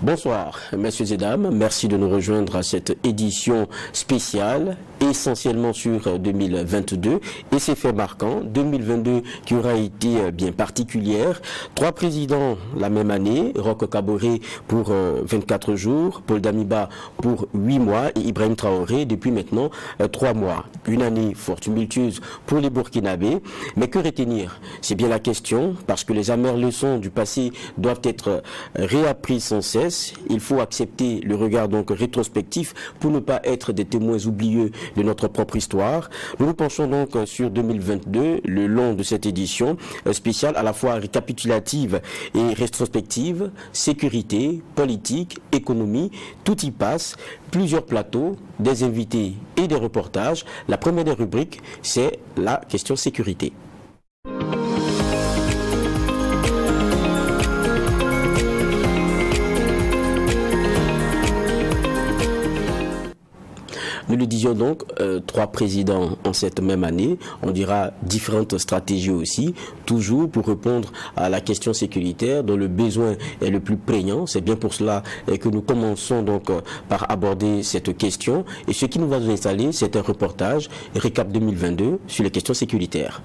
Bonsoir, messieurs et dames. Merci de nous rejoindre à cette édition spéciale, essentiellement sur 2022. Et c'est fait marquant, 2022 qui aura été bien particulière. 3 présidents la même année, Roch Kaboré pour 24 jours, Paul Damiba pour 8 mois et Ibrahim Traoré depuis maintenant 3 mois. Une année fort tumultueuse pour les Burkinabés. Mais que retenir? C'est bien la question, parce que les amères leçons du passé doivent être réapprises sans cesse. Il faut accepter le regard donc rétrospectif pour ne pas être des témoins oublieux de notre propre histoire. Nous nous penchons donc sur 2022 le long de cette édition spéciale à la fois récapitulative et rétrospective. Sécurité, politique, économie, tout y passe. Plusieurs plateaux, des invités et des reportages. La première des rubriques, c'est la question sécurité. Nous le disions donc, 3 présidents en cette même année. On dira différentes stratégies aussi, toujours pour répondre à la question sécuritaire dont le besoin est le plus prégnant. C'est bien pour cela que nous commençons donc par aborder cette question. Et ce qui nous va nous installer, c'est un reportage Récap 2022 sur les questions sécuritaires.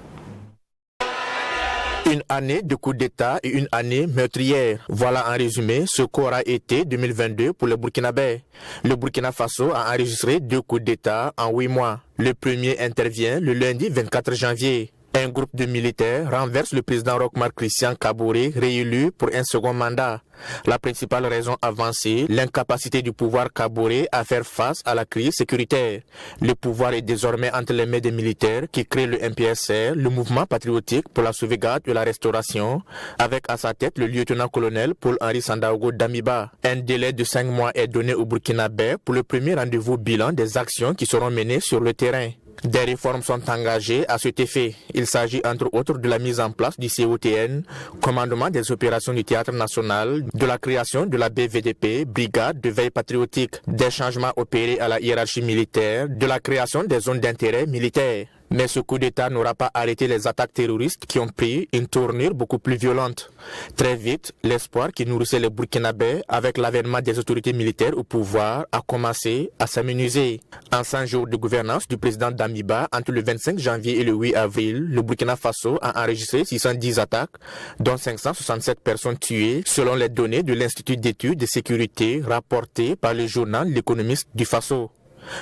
Une année de coup d'État et une année meurtrière. Voilà en résumé ce qu'aura été 2022 pour le Burkinabé. Le Burkina Faso a enregistré 2 coups d'État en 8 mois. Le premier intervient le lundi 24 janvier. Un groupe de militaires renverse le président Roch Marc Christian Kaboré, réélu pour un second mandat. La principale raison avancée, l'incapacité du pouvoir Kaboré à faire face à la crise sécuritaire. Le pouvoir est désormais entre les mains des militaires qui créent le MPSR, le mouvement patriotique pour la sauvegarde et la restauration, avec à sa tête le lieutenant-colonel Paul-Henri Sandaogo Damiba. Un délai de 5 mois est donné au Burkinabé pour le premier rendez-vous bilan des actions qui seront menées sur le terrain. Des réformes sont engagées à cet effet. Il s'agit entre autres de la mise en place du COTN, commandement des opérations du Théâtre national, de la création de la BVDP, brigade de veille patriotique, des changements opérés à la hiérarchie militaire, de la création des zones d'intérêt militaire. Mais ce coup d'État n'aura pas arrêté les attaques terroristes qui ont pris une tournure beaucoup plus violente. Très vite, l'espoir qui nourrissait les Burkinabés avec l'avènement des autorités militaires au pouvoir a commencé à s'amenuiser. En 100 jours de gouvernance du président Damiba, entre le 25 janvier et le 8 avril, le Burkina Faso a enregistré 610 attaques, dont 567 personnes tuées, selon les données de l'Institut d'études de sécurité rapportées par le journal L'Économiste du Faso.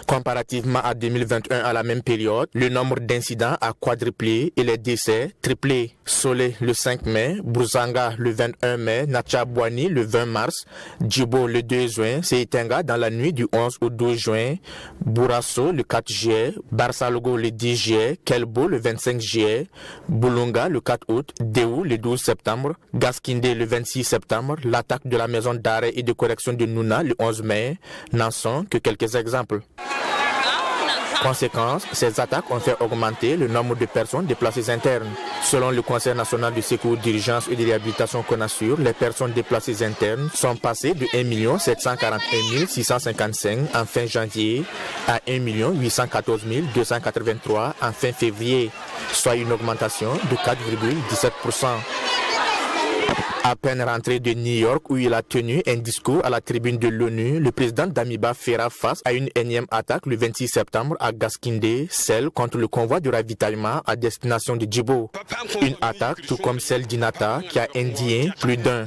Comparativement à 2021 à la même période, le nombre d'incidents a quadruplé et les décès triplé. Solé le 5 mai, Bouzanga le 21 mai, Natchabouani le 20 mars, Djibo le 2 juin, Seitenga dans la nuit du 11 au 12 juin, Bourasso le 4 juillet, Barsalogo le 10 juillet, Kelbo le 25 juillet, Boulunga le 4 août, Déou le 12 septembre, Gaskindé le 26 septembre, l'attaque de la maison d'arrêt et de correction de Nouna le 11 mai, n'en sont que quelques exemples. Conséquence, ces attaques ont fait augmenter le nombre de personnes déplacées internes. Selon le Conseil national de secours d'urgence et de réhabilitation CONASUR, les personnes déplacées internes sont passées de 1 741 655 en fin janvier à 1 814 283 en fin février, soit une augmentation de 4,17%. À peine rentré de New York où il a tenu un discours à la tribune de l'ONU, le président Damiba fera face à une énième attaque le 26 septembre à Gaskindé, celle contre le convoi de ravitaillement à destination de Djibo. Une attaque tout comme celle d'Inata qui a indigné plus d'un.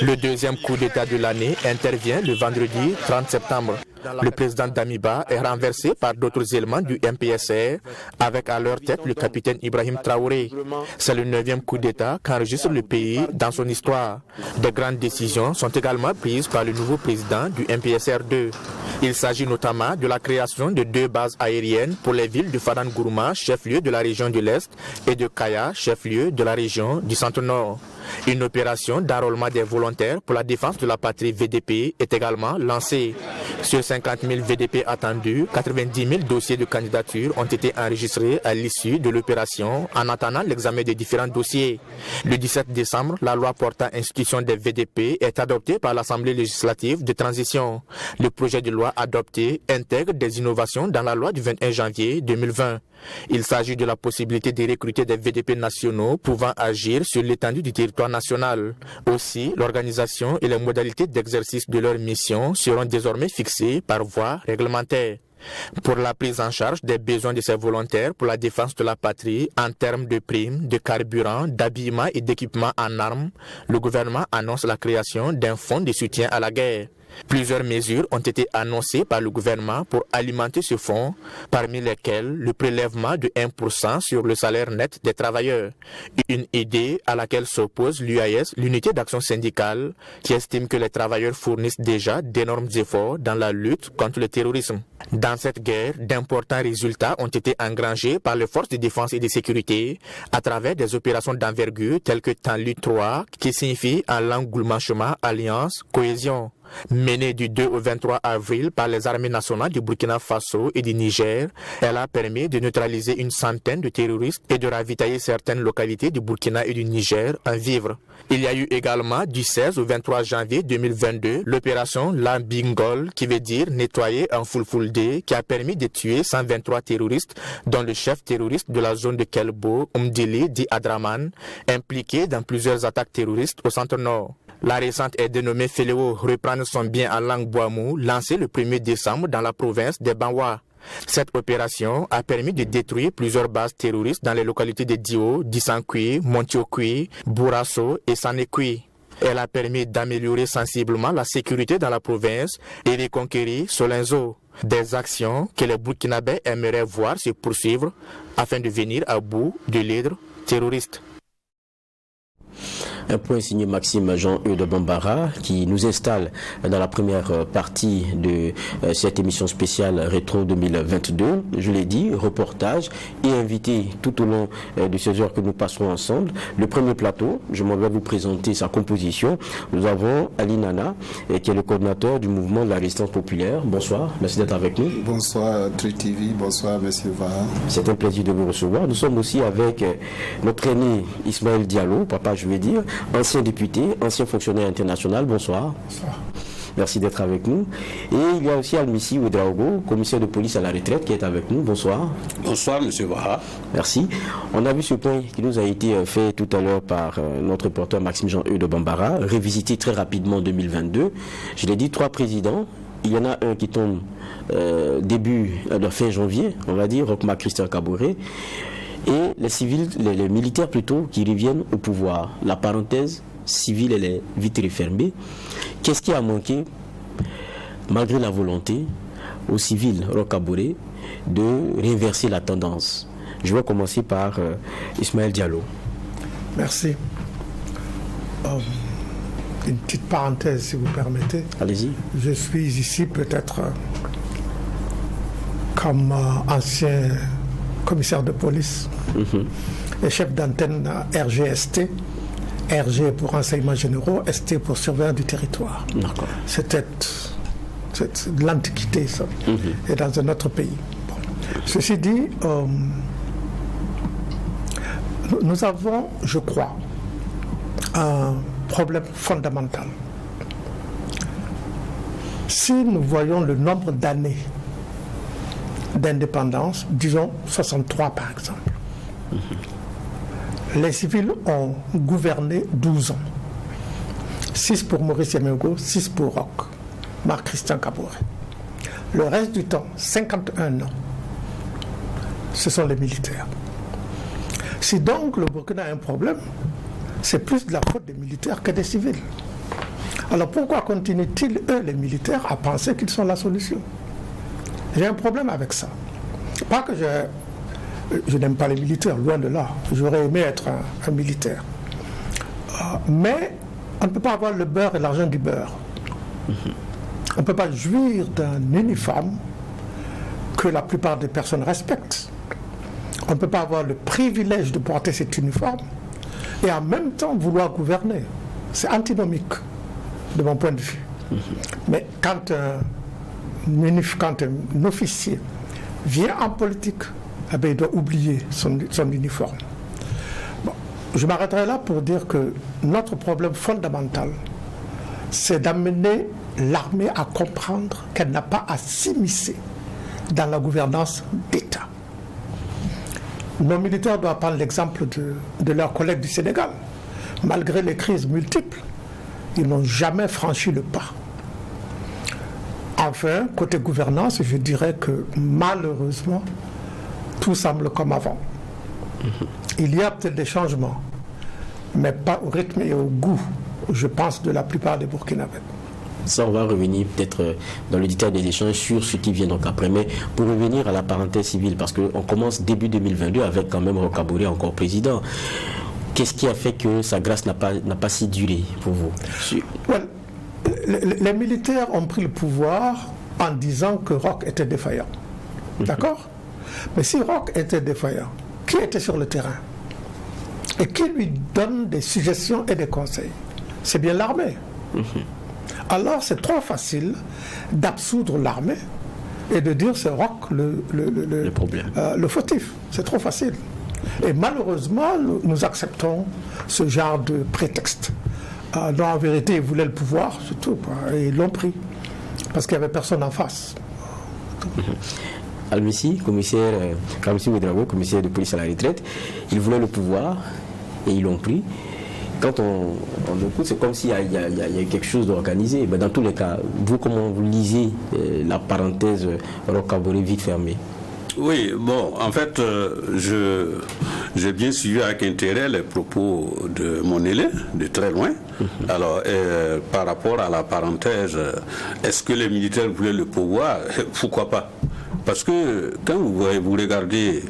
Le deuxième coup d'État de l'année intervient le vendredi 30 septembre. Le président Damiba est renversé par d'autres éléments du MPSR, avec à leur tête le capitaine Ibrahim Traoré. C'est le 9e coup d'État qu'enregistre le pays dans son histoire. De grandes décisions sont également prises par le nouveau président du MPSR2. Il s'agit notamment de la création de 2 bases aériennes pour les villes de Faran Gourma, chef-lieu de la région de l'Est, et de Kaya, chef-lieu de la région du Centre-Nord. Une opération d'enrôlement des volontaires pour la défense de la patrie VDP est également lancée. Sur 50 000 VDP attendus, 90 000 dossiers de candidature ont été enregistrés à l'issue de l'opération en attendant l'examen des différents dossiers. Le 17 décembre, la loi portant institution des VDP est adoptée par l'Assemblée législative de transition. Le projet de loi adopté intègre des innovations dans la loi du 21 janvier 2020. Il s'agit de la possibilité de recruter des VDP nationaux pouvant agir sur l'étendue du territoire national. Aussi, l'organisation et les modalités d'exercice de leur mission seront désormais fixées par voie réglementaire. Pour la prise en charge des besoins de ces volontaires pour la défense de la patrie en termes de primes, de carburant, d'habillement et d'équipement en armes, le gouvernement annonce la création d'un fonds de soutien à la guerre. Plusieurs mesures ont été annoncées par le gouvernement pour alimenter ce fonds, parmi lesquelles le prélèvement de 1% sur le salaire net des travailleurs. Une idée à laquelle s'oppose l'UAS, l'unité d'action syndicale, qui estime que les travailleurs fournissent déjà d'énormes efforts dans la lutte contre le terrorisme. Dans cette guerre, d'importants résultats ont été engrangés par les forces de défense et de sécurité à travers des opérations d'envergure telles que Tanlu 3, qui signifie en langue goulmanchema alliance, cohésion. Menée du 2 au 23 avril par les armées nationales du Burkina Faso et du Niger, elle a permis de neutraliser une centaine de terroristes et de ravitailler certaines localités du Burkina et du Niger en vivres. Il y a eu également du 16 au 23 janvier 2022 l'opération Lambingol, qui veut dire nettoyer en Fulfulde, qui a permis de tuer 123 terroristes, dont le chef terroriste de la zone de Kelbo, Umdili Di Adraman, impliqué dans plusieurs attaques terroristes au centre-nord. La récente est dénommée Féléo, reprendre son bien en langue Boamou, lancée le 1er décembre dans la province des Banwa. Cette opération a permis de détruire plusieurs bases terroristes dans les localités de Dio, Dissankui, Montiokui, Bourasso et Sanekui. Elle a permis d'améliorer sensiblement la sécurité dans la province et de conquérir Solenzo. Des actions que les Burkinabés aimeraient voir se poursuivre afin de venir à bout de l'hydre terroriste. Un point signé Maxime Jean-Eudes Bambara qui nous installe dans la première partie de cette émission spéciale Rétro 2022. Je l'ai dit, reportage et invité tout au long de ces heures que nous passerons ensemble. Le premier plateau, je m'en vais vous présenter sa composition. Nous avons Ali Nana qui est le coordinateur du mouvement de la résistance populaire. Bonsoir, merci d'être avec nous. Bonsoir TriTV, bonsoir Monsieur Vaha. C'est un plaisir de vous recevoir. Nous sommes aussi avec notre aîné Ismaël Diallo, papa je vais dire, ancien député, ancien fonctionnaire international. Bonsoir. Bonsoir. Merci d'être avec nous. Et il y a aussi Almissi Ouedraogo, commissaire de police à la retraite, qui est avec nous. Bonsoir. Bonsoir, Monsieur Vaha. Merci. On a vu ce point qui nous a été fait tout à l'heure par notre reporter Maxime Jean-Eudes Bambara, révisité très rapidement en 2022. Je l'ai dit, 3 présidents. Il y en a un qui tombe fin janvier, on va dire, Roch Marc Christian Kaboré. Et les civils, les militaires plutôt, qui reviennent au pouvoir. La parenthèse civile, elle est vite refermée. Qu'est-ce qui a manqué, malgré la volonté, aux civils Roch Kaboré, de réinverser la tendance? Je vais commencer par Ismaël Diallo. Merci. Une petite parenthèse, si vous permettez. Allez-y. Je suis ici peut-être comme ancien commissaire de police et chef d'antenne RGST. RG pour renseignements généraux, ST pour surveillance du territoire. D'accord. C'est de l'antiquité, ça, et dans un autre pays. Bon. Ceci dit, nous avons, je crois, un problème fondamental. Si nous voyons le nombre d'années d'indépendance, disons 63 par exemple, les civils ont gouverné 12 ans. 6 pour Maurice Yamégo, 6 pour Roch Marc Christian Kaboré. Le reste du temps, 51 ans, ce sont les militaires. Si donc le Burkina a un problème, c'est plus de la faute des militaires que des civils. Alors pourquoi continuent-ils, eux, les militaires, à penser qu'ils sont la solution? J'ai un problème avec ça. Pas que je n'aime pas les militaires, loin de là. J'aurais aimé être un militaire. Mais on ne peut pas avoir le beurre et l'argent du beurre. On ne peut pas jouir d'un uniforme que la plupart des personnes respectent. On ne peut pas avoir le privilège de porter cet uniforme et en même temps vouloir gouverner. C'est antinomique de mon point de vue. Mais quand quand un officier vient en politique, eh bien, il doit oublier son uniforme. Bon, je m'arrêterai là pour dire que notre problème fondamental, c'est d'amener l'armée à comprendre qu'elle n'a pas à s'immiscer dans la gouvernance d'État. Nos militaires doivent prendre l'exemple de leurs collègues du Sénégal. Malgré les crises multiples, ils n'ont jamais franchi le pas. Enfin, côté gouvernance, je dirais que malheureusement, tout semble comme avant. Il y a peut-être des changements, mais pas au rythme et au goût, je pense, de la plupart des Burkinabés. Ça, on va revenir peut-être dans le détail des échanges sur ce qui vient donc après. Mais pour revenir à la parenthèse civile, parce qu'on commence début 2022 avec quand même Roch Kaboré encore président. Qu'est-ce qui a fait que sa grâce n'a pas si duré pour vous? Well, les militaires ont pris le pouvoir en disant que Roch était défaillant. D'accord? Mais si Roch était défaillant, qui était sur le terrain? Et qui lui donne des suggestions et des conseils? C'est bien l'armée. Alors c'est trop facile d'absoudre l'armée et de dire c'est Roch le fautif. C'est trop facile. Et malheureusement, nous acceptons ce genre de prétexte. dont en vérité ils voulaient le pouvoir, surtout, et ils l'ont pris, parce qu'il n'y avait personne en face. Al-Messi, commissaire de police à la retraite, il voulait le pouvoir et ils l'ont pris. Quand on écoute, c'est comme s'il y a quelque chose d'organisé. Mais dans tous les cas, vous, comment vous lisez la parenthèse Roch Kaboré vite fermée? Oui, bon, en fait, j'ai bien suivi avec intérêt les propos de mon élève, de très loin. Alors, par rapport à la parenthèse, est-ce que les militaires voulaient le pouvoir? Pourquoi pas? Parce que quand vous regardez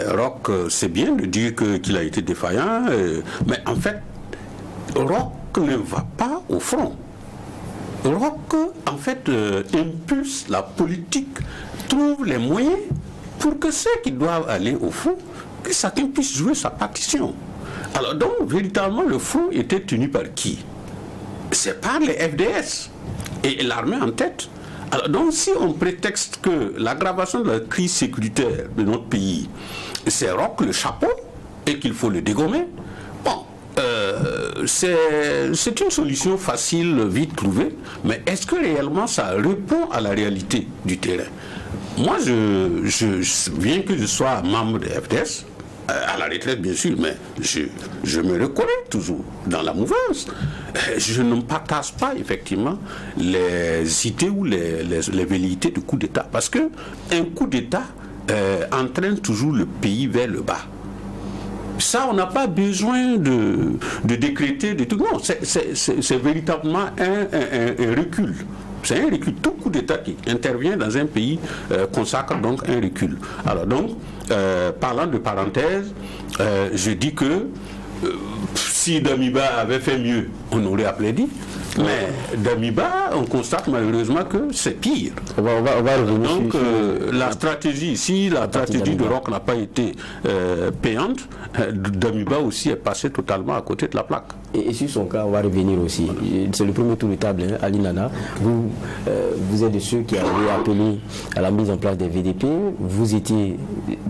Roch, c'est bien de dire qu'il a été défaillant, mais en fait, Roch ne va pas au front. Roch, en fait, impulse la politique, trouve les moyens pour que ceux qui doivent aller au front, que chacun puisse jouer sa partition. Alors donc, véritablement, le front était tenu par qui? C'est par les FDS et l'armée en tête. Alors donc, si on prétexte que l'aggravation de la crise sécuritaire de notre pays, c'est Roch le chapeau et qu'il faut le dégommer, bon, c'est une solution facile, vite trouvée, mais est-ce que réellement ça répond à la réalité du terrain? Moi, bien que je sois membre de FDS, à la retraite bien sûr, mais je me reconnais toujours dans la mouvance. Je ne partage pas effectivement les idées ou les velléités du coup d'État, parce que un coup d'État entraîne toujours le pays vers le bas. Ça, on n'a pas besoin de décréter de tout. Non, c'est véritablement un recul. C'est un recul. Tout coup d'État qui intervient dans un pays consacre donc un recul. Alors donc, parlant de parenthèse, je dis que si Damiba avait fait mieux, on aurait applaudi. Mais Damiba, on constate malheureusement que c'est pire. On va revenir donc la stratégie, si la stratégie de Roch n'a pas été payante, Damiba aussi est passé totalement à côté de la plaque. Et sur son cas, on va revenir aussi. C'est le premier tour de table, hein, Ali Nana. Vous êtes de ceux qui avaient appelé à la mise en place des VDP. Vous étiez,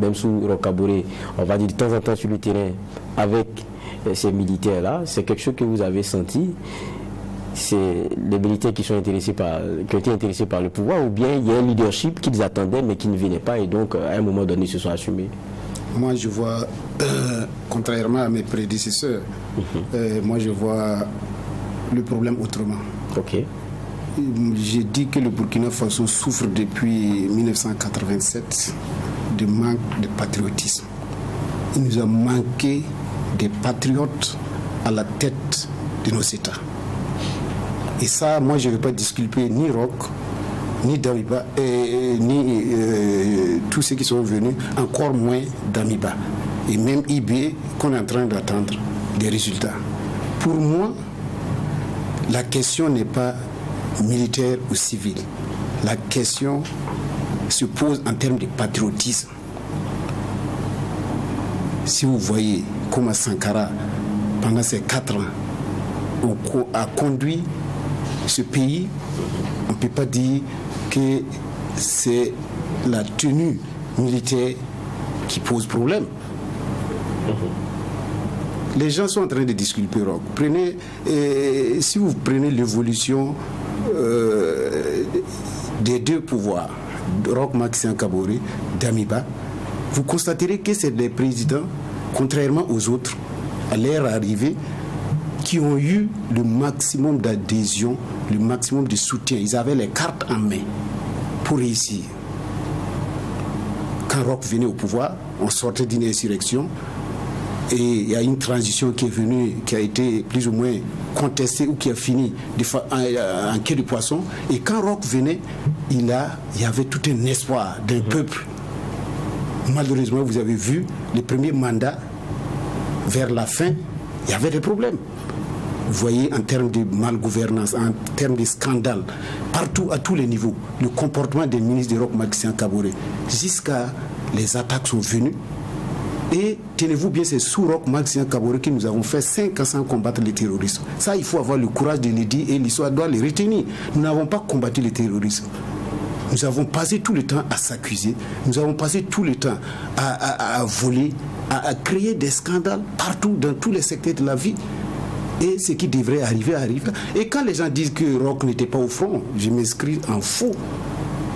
même sous Roch Kaboré, on va dire de temps en temps sur le terrain avec ces militaires-là. C'est quelque chose que vous avez senti? C'est les militaires qui ont été intéressés par le pouvoir, ou bien il y a un leadership qu'ils attendaient mais qui ne venait pas et donc à un moment donné ils se sont assumés? Moi je vois, contrairement à mes prédécesseurs, moi je vois le problème autrement. Ok. J'ai dit que le Burkina Faso souffre depuis 1987 de manque de patriotisme. Il nous a manqué des patriotes à la tête de nos États. Et ça, moi, je ne vais pas disculper ni Roch, ni Damiba, ni tous ceux qui sont venus, encore moins Damiba. Et même IB, qu'on est en train d'attendre des résultats. Pour moi, la question n'est pas militaire ou civile. La question se pose en termes de patriotisme. Si vous voyez comment Sankara, pendant ces 4 ans, a conduit ce pays, on ne peut pas dire que c'est la tenue militaire qui pose problème. Les gens sont en train de disculper Roch. Si vous prenez l'évolution des deux pouvoirs, Roch Marc Christian Kaboré, Damiba, vous constaterez que c'est des présidents, contrairement aux autres, à leur arrivée, qui ont eu le maximum d'adhésion, le maximum de soutien. Ils avaient les cartes en main pour réussir. Quand Roch venait au pouvoir, on sortait d'une insurrection et il y a une transition qui est venue, qui a été plus ou moins contestée ou qui a fini en queue de poisson. Et quand Roch venait, il y avait tout un espoir d'un peuple. Malheureusement, vous avez vu, les premiers mandats, vers la fin, il y avait des problèmes. Vous voyez, en termes de malgouvernance, en termes de scandale, partout, à tous les niveaux, le comportement des ministres de Roch Marc Christian Kaboré, jusqu'à les attaques sont venues. Et tenez-vous bien, c'est sous Roch Marc Christian Kaboré que nous avons fait 5 ans sans combattre le terrorisme. Ça, il faut avoir le courage de le dire et l'histoire doit le retenir. Nous n'avons pas combattu le terrorisme. Nous avons passé tout le temps à s'accuser. Nous avons passé tout le temps à voler, à créer des scandales partout, dans tous les secteurs de la vie. Et ce qui devrait arriver, arrive. Et quand les gens disent que Roch n'était pas au front, je m'inscris en faux.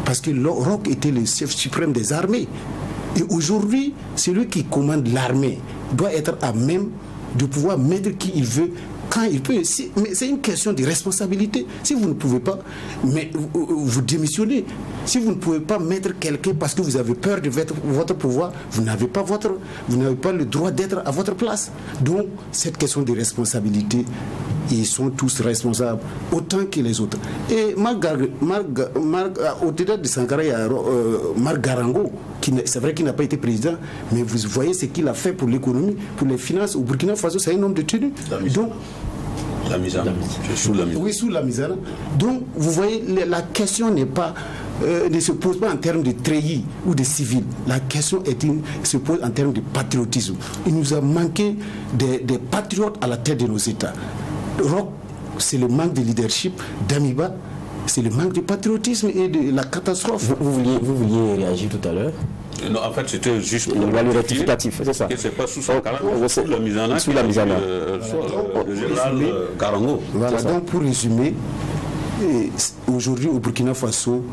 Parce que Roch était le chef suprême des armées. Et aujourd'hui, celui qui commande l'armée doit être à même de pouvoir mettre qui il veut, quand il peut. Mais c'est une question de responsabilité. Si vous ne pouvez pas, mais vous démissionnez. Si vous ne pouvez pas mettre quelqu'un parce que vous avez peur de votre pouvoir, vous n'avez pas le droit d'être à votre place. Donc, cette question de responsabilité, ils sont tous responsables, autant que les autres. Et au-delà de Sankara, il y a Marc Garango, c'est vrai qu'il n'a pas été président, mais vous voyez ce qu'il a fait pour l'économie, pour les finances. Au Burkina Faso, c'est un homme de tenue. Donc, la misère. Sous la misère. Oui, sous la misère. Donc, vous voyez, la question ne se pose pas en termes de treillis ou de civils. La question se pose en termes de patriotisme. Il nous a manqué des patriotes à la tête de nos États. Roch, c'est le manque de leadership. Damiba, c'est le manque de patriotisme et de la catastrophe. Vous vouliez réagir tout à l'heure? Non, en fait, c'était juste le rectificatif, c'est ça. C'est pas sous Sankara, sous la Misana. Sous la Misana. Le général Garango. Voilà, donc pour résumer, aujourd'hui au Burkina Faso,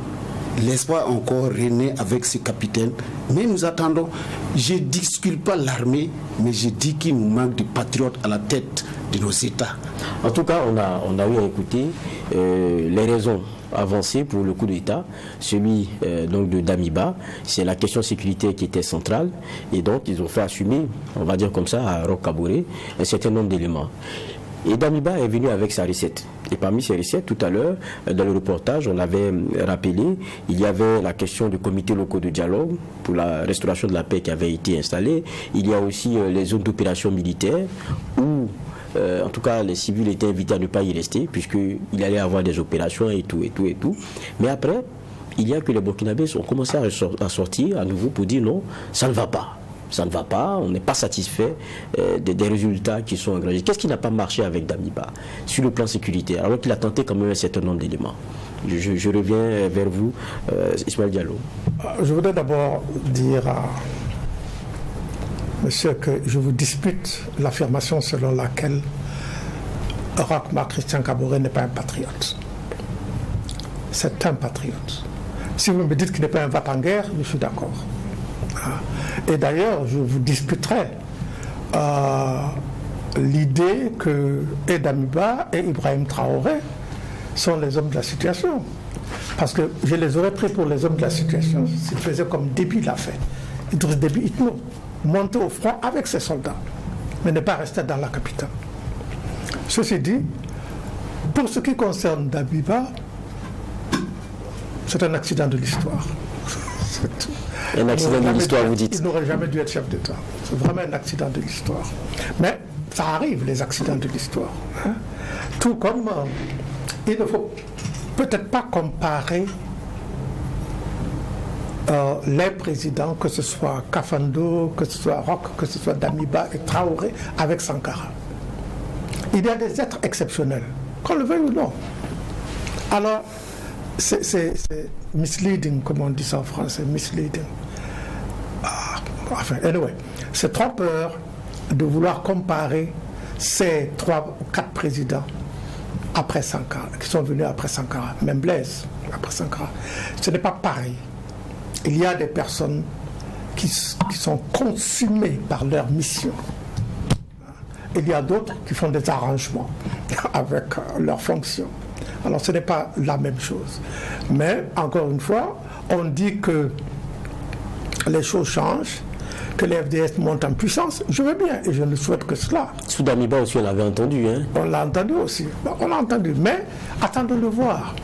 l'espoir encore renaît avec ce capitaine. Mais nous attendons. Je ne discute pas l'armée, mais je dis qu'il nous manque de patriotes à la tête de nos États. En tout cas, on a eu à écouter les raisons avancées pour le coup d'État, celui donc de Damiba. C'est la question sécurité qui était centrale, et donc ils ont fait assumer, on va dire comme ça, à Roch Kaboré un certain nombre d'éléments. Et Damiba est venu avec sa recette. Et parmi ces recettes, tout à l'heure, dans le reportage, on l'avait rappelé, il y avait la question du comité locaux de dialogue pour la restauration de la paix qui avait été installée. Il y a aussi les zones d'opération militaire où, en tout cas, les civils étaient invités à ne pas y rester puisqu'il allait avoir des opérations et tout. Mais après, il y a que les Burkinabés ont commencé à sortir à nouveau pour dire non, ça ne va pas. Ça ne va pas, on n'est pas satisfait des résultats qui sont engagés. Qu'est-ce qui n'a pas marché avec Damiba sur le plan sécuritaire, alors qu'il a tenté quand même un certain nombre d'éléments? Je reviens vers vous, Ismaël Diallo. Je voudrais d'abord dire à monsieur que je vous dispute l'affirmation selon laquelle Roch Marc Christian Kaboré n'est pas un patriote. C'est un patriote. Si vous me dites qu'il n'est pas un va-t-en-guerre, je suis d'accord. Et d'ailleurs, je vous disputerai l'idée que Damiba et Ibrahim Traoré sont les hommes de la situation. Parce que je les aurais pris pour les hommes de la situation s'ils faisaient comme Déby l'a fait. Idriss Déby Itno, monter au front avec ses soldats, mais ne pas rester dans la capitale. Ceci dit, pour ce qui concerne Damiba, c'est un accident de l'histoire. C'est tout. Un accident de l'histoire, vous dites? Il n'aurait jamais dû être chef d'État. C'est vraiment un accident de l'histoire. Mais ça arrive, les accidents de l'histoire. Hein? Tout comme il ne faut peut-être pas comparer les présidents, que ce soit Kafando, que ce soit Roch, que ce soit Damiba et Traoré, avec Sankara. Il y a des êtres exceptionnels, qu'on le veuille ou non. Alors, c'est misleading, comme on dit ça en français, misleading. Enfin, anyway, c'est trompeur de vouloir comparer ces 3 ou 4 présidents après Sankara, qui sont venus après Sankara, même Blaise après Sankara. Ce n'est pas pareil. Il y a des personnes qui sont consumées par leur mission. Il y a d'autres qui font des arrangements avec leurs fonctions. Alors ce n'est pas la même chose. Mais encore une fois, on dit que les choses changent, que les FDS montent en puissance. Je veux bien et je ne souhaite que cela. Sous Damiba aussi, on l'avait entendu. Hein? On l'a entendu aussi. On l'a entendu. Mais attendons de voir.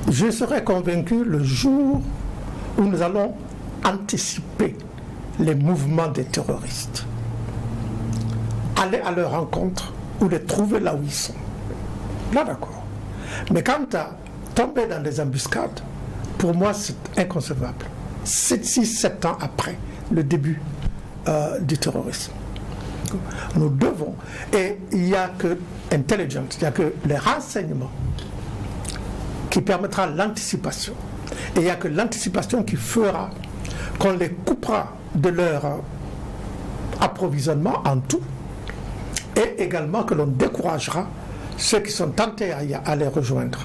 Je serai convaincu le jour où nous allons anticiper les mouvements des terroristes. Aller à leur rencontre ou les trouver là où ils sont. Là, d'accord. Mais quant à tomber dans des embuscades, pour moi, c'est inconcevable. 6-7 ans après le début du terrorisme. Nous devons, et il n'y a que intelligence, il n'y a que les renseignements qui permettra l'anticipation. Et il n'y a que l'anticipation qui fera qu'on les coupera de leur approvisionnement en tout, et également que l'on découragera ceux qui sont tentés à les rejoindre.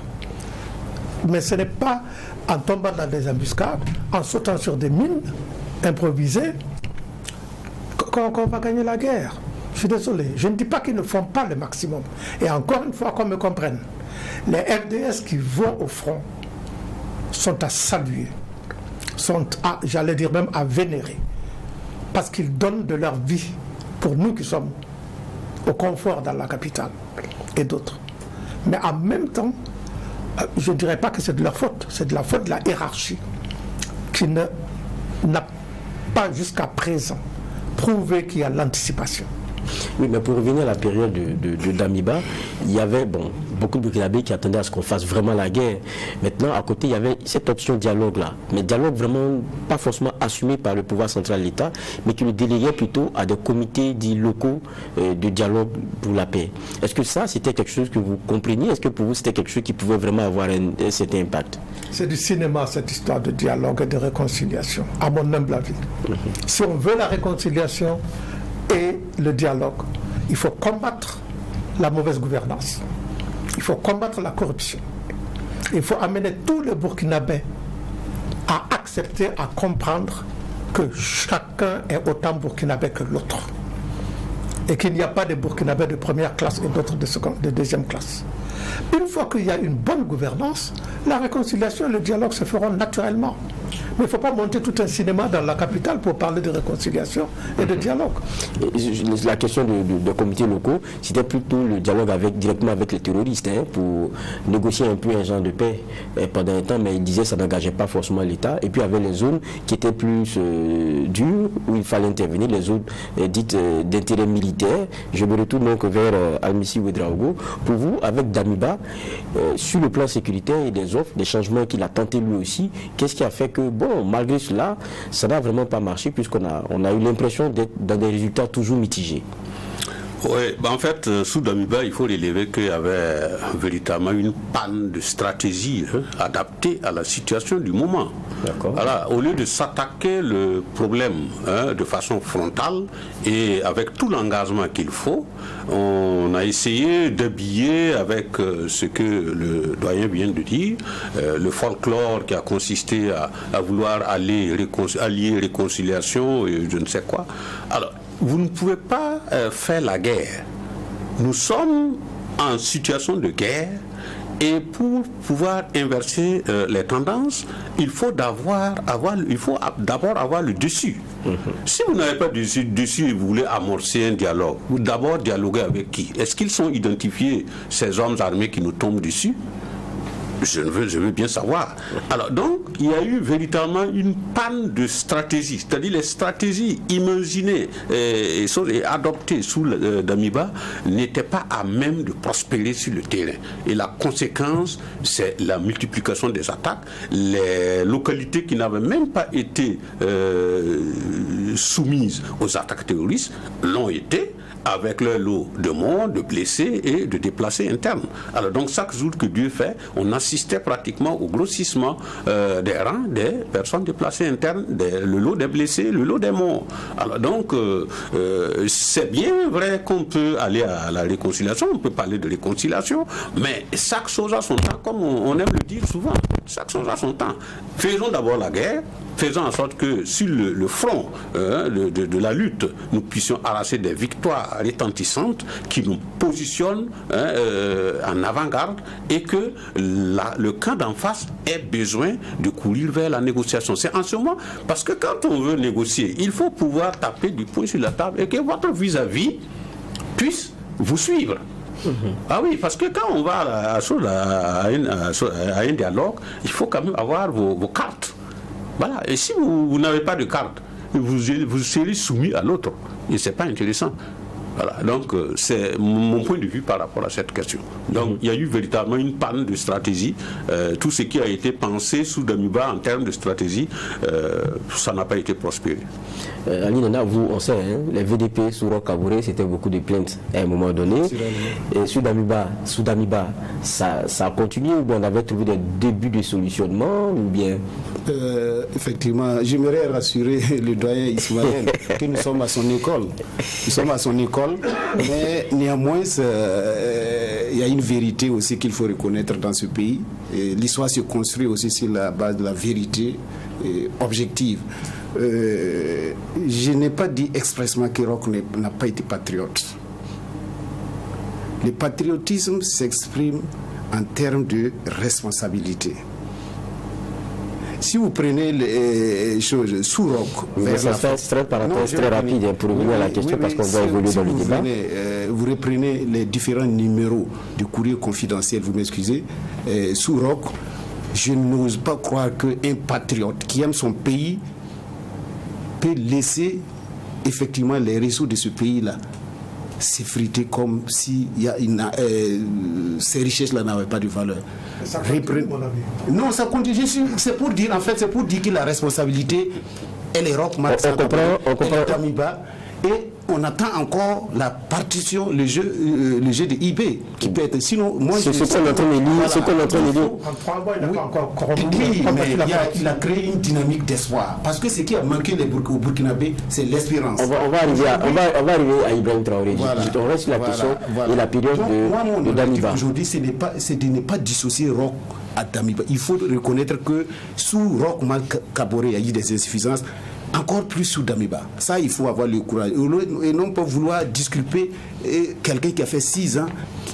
Mais ce n'est pas en tombant dans des embuscades, en sautant sur des mines improvisées, qu'on va gagner la guerre. Je suis désolé. Je ne dis pas qu'ils ne font pas le maximum. Et encore une fois, qu'on me comprenne, les FDS qui vont au front sont à saluer, sont à, j'allais dire même à vénérer, parce qu'ils donnent de leur vie pour nous qui sommes au confort dans la capitale et d'autres. Mais en même temps, je ne dirais pas que c'est de leur faute, c'est de la faute de la hiérarchie qui n'a pas jusqu'à présent prouvé qu'il y a l'anticipation. Oui, mais pour revenir à la période de Damiba, il y avait beaucoup de Burkinabés qui attendaient à ce qu'on fasse vraiment la guerre. Maintenant, à côté, il y avait cette option dialogue-là. Mais dialogue vraiment pas forcément assumé par le pouvoir central de l'État, mais qui le déléguait plutôt à des comités dits locaux de dialogue pour la paix. Est-ce que ça, c'était quelque chose que vous compreniez? Est-ce que pour vous, c'était quelque chose qui pouvait vraiment avoir un certain impact? C'est du cinéma, cette histoire de dialogue et de réconciliation, à mon humble avis. Si on veut la réconciliation et le dialogue, il faut combattre la mauvaise gouvernance. Il faut combattre la corruption. Il faut amener tous les Burkinabés à accepter, à comprendre que chacun est autant Burkinabé que l'autre. Et qu'il n'y a pas de Burkinabés de première classe et d'autres de deuxième classe. Une fois qu'il y a une bonne gouvernance, la réconciliation et le dialogue se feront naturellement. Mais il ne faut pas monter tout un cinéma dans la capitale pour parler de réconciliation et de dialogue. La question de comités locaux, c'était plutôt le dialogue directement avec les terroristes, pour négocier un peu un genre de paix pendant un temps, mais ils disaient que ça n'engageait pas forcément l'État. Et puis il y avait les zones qui étaient plus dures, où il fallait intervenir, les zones dites d'intérêt militaire. Je me retourne donc vers Almissi Ouedraogo. Pour vous, avec Damiba, sur le plan sécuritaire et des offres, des changements qu'il a tenté lui aussi, qu'est-ce qui a fait que, malgré cela, ça n'a vraiment pas marché, puisqu'on a eu l'impression d'être dans des résultats toujours mitigés? Oui, en fait, sous Damiba, il faut relever qu'il y avait véritablement une panne de stratégie adaptée à la situation du moment. Voilà, au lieu de s'attaquer le problème de façon frontale et avec tout l'engagement qu'il faut, on a essayé d'habiller avec ce que le doyen vient de dire, le folklore qui a consisté à vouloir allier réconciliation et je ne sais quoi. Alors, vous ne pouvez pas faire la guerre. Nous sommes en situation de guerre et pour pouvoir inverser les tendances, il faut d'abord avoir le dessus. Si vous n'avez pas de dessus et vous voulez amorcer un dialogue, vous d'abord dialoguer avec qui? Est-ce qu'ils sont identifiés, ces hommes armés qui nous tombent dessus? Je veux bien savoir. Alors donc, il y a eu véritablement une panne de stratégie, c'est-à-dire les stratégies imaginées et adoptées sous Damiba n'étaient pas à même de prospérer sur le terrain. Et la conséquence, c'est la multiplication des attaques. Les localités qui n'avaient même pas été soumises aux attaques terroristes l'ont été. avec leur lot de morts, de blessés et de déplacés internes. Alors donc chaque jour que Dieu fait, on assistait pratiquement au grossissement des rangs des personnes déplacées internes, le lot des blessés, le lot des morts. Alors donc c'est bien vrai qu'on peut aller à la réconciliation, on peut parler de réconciliation, mais chaque chose a son temps, comme on aime le dire souvent, chaque chose a son temps. Faisons d'abord la guerre, faisons en sorte que sur le front de la lutte, nous puissions arracher des victoires retentissantes qui nous positionnent en avant-garde et que le camp d'en face ait besoin de courir vers la négociation. C'est en ce moment, parce que quand on veut négocier, il faut pouvoir taper du poing sur la table et que votre vis-à-vis puisse vous suivre. Ah oui, parce que quand on va à un dialogue, il faut quand même avoir vos cartes. Voilà. Et si vous n'avez pas de carte, vous serez soumis à l'autre. Et ce n'est pas intéressant. Voilà. Donc, c'est mon point de vue par rapport à cette question. Donc, il y a eu véritablement une panne de stratégie. Tout ce qui a été pensé sous Damiba en termes de stratégie, ça n'a pas été prospéré. Ali Nana, on sait, les VDP sous Roch Kaboré, c'était beaucoup de plaintes à un moment donné. Et sous Damiba, ça a continué ou bien on avait trouvé des débuts de solutionnement ou bien... Effectivement, j'aimerais rassurer le doyen Ismaël que nous sommes à son école. Nous sommes à son école, mais néanmoins, il y a une vérité aussi qu'il faut reconnaître dans ce pays. L'histoire se construit aussi sur la base de la vérité objective. Je n'ai pas dit expressement que Roch n'a pas été patriote. Le patriotisme s'exprime en termes de responsabilité. Si vous prenez les choses sous Roch, très rapide pour revenir à la question parce qu'on va évoluer dans le débat. Vous reprenez les différents numéros du courrier confidentiel, vous m'excusez, sous Roch, je n'ose pas croire qu'un patriote qui aime son pays peut laisser effectivement les ressources de ce pays-là s'effriter comme si ces richesses-là n'avaient pas de valeur. Non, ça continue. C'est pour dire, en fait, c'est pour dire que la responsabilité, elle est Roch, Damiba, et on attend encore la partition, le jeu de IB, qui peut être. Sinon, moi, c'est ce qu'on est en train de lire. Ce qu'on est en train de lire. Oui, mais il a créé une dynamique d'espoir. Parce que ce qui a manqué aux Burkinabés, c'est l'espérance. On va arriver à Ibrahim Traoré. Voilà. On reste sur la question de la période de Damiba. Aujourd'hui, c'est de ne pas dissocier Roch à Damiba. Il faut reconnaître que sous Roch Kaboré, il y a eu des insuffisances. Encore plus sous Damiba. Ça, il faut avoir le courage. Et non pas vouloir disculper quelqu'un qui a fait 6 ans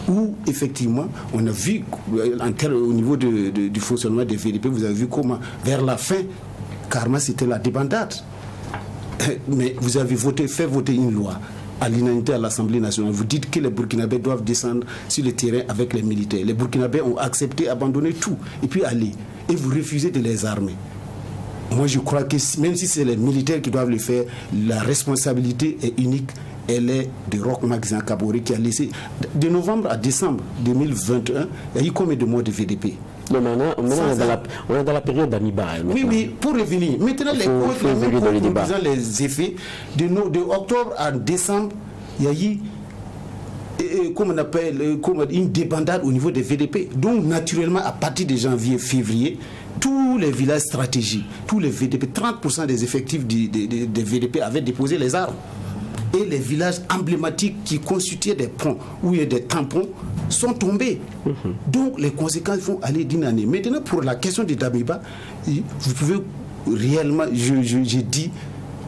où, effectivement, on a vu, au niveau du fonctionnement des VDP, vous avez vu comment, vers la fin, carrément, c'était la débandade. Mais vous avez fait voter une loi à l'unanimité à l'Assemblée nationale. Vous dites que les Burkinabés doivent descendre sur le terrain avec les militaires. Les Burkinabés ont accepté, abandonné tout, et puis aller. Et vous refusez de les armer. Moi, je crois que même si c'est les militaires qui doivent le faire, la responsabilité est unique. Elle est de Roch Kaboré qui a laissé, de novembre à décembre 2021, il y a eu combien de morts de VDP? Non, maintenant, on est dans la période d'Amiba. Oui, pour revenir. Maintenant, les effets de octobre à décembre, il y a eu comme on appelle une débandade au niveau des VDP. Donc, naturellement, à partir de janvier, février, tous les villages stratégiques, tous les VDP, 30% des effectifs des VDP avaient déposé les armes. Et les villages emblématiques qui constituaient des ponts, où il y a des tampons, sont tombés. Donc les conséquences vont aller d'une année. Maintenant, pour la question de Damiba, vous pouvez réellement, je dis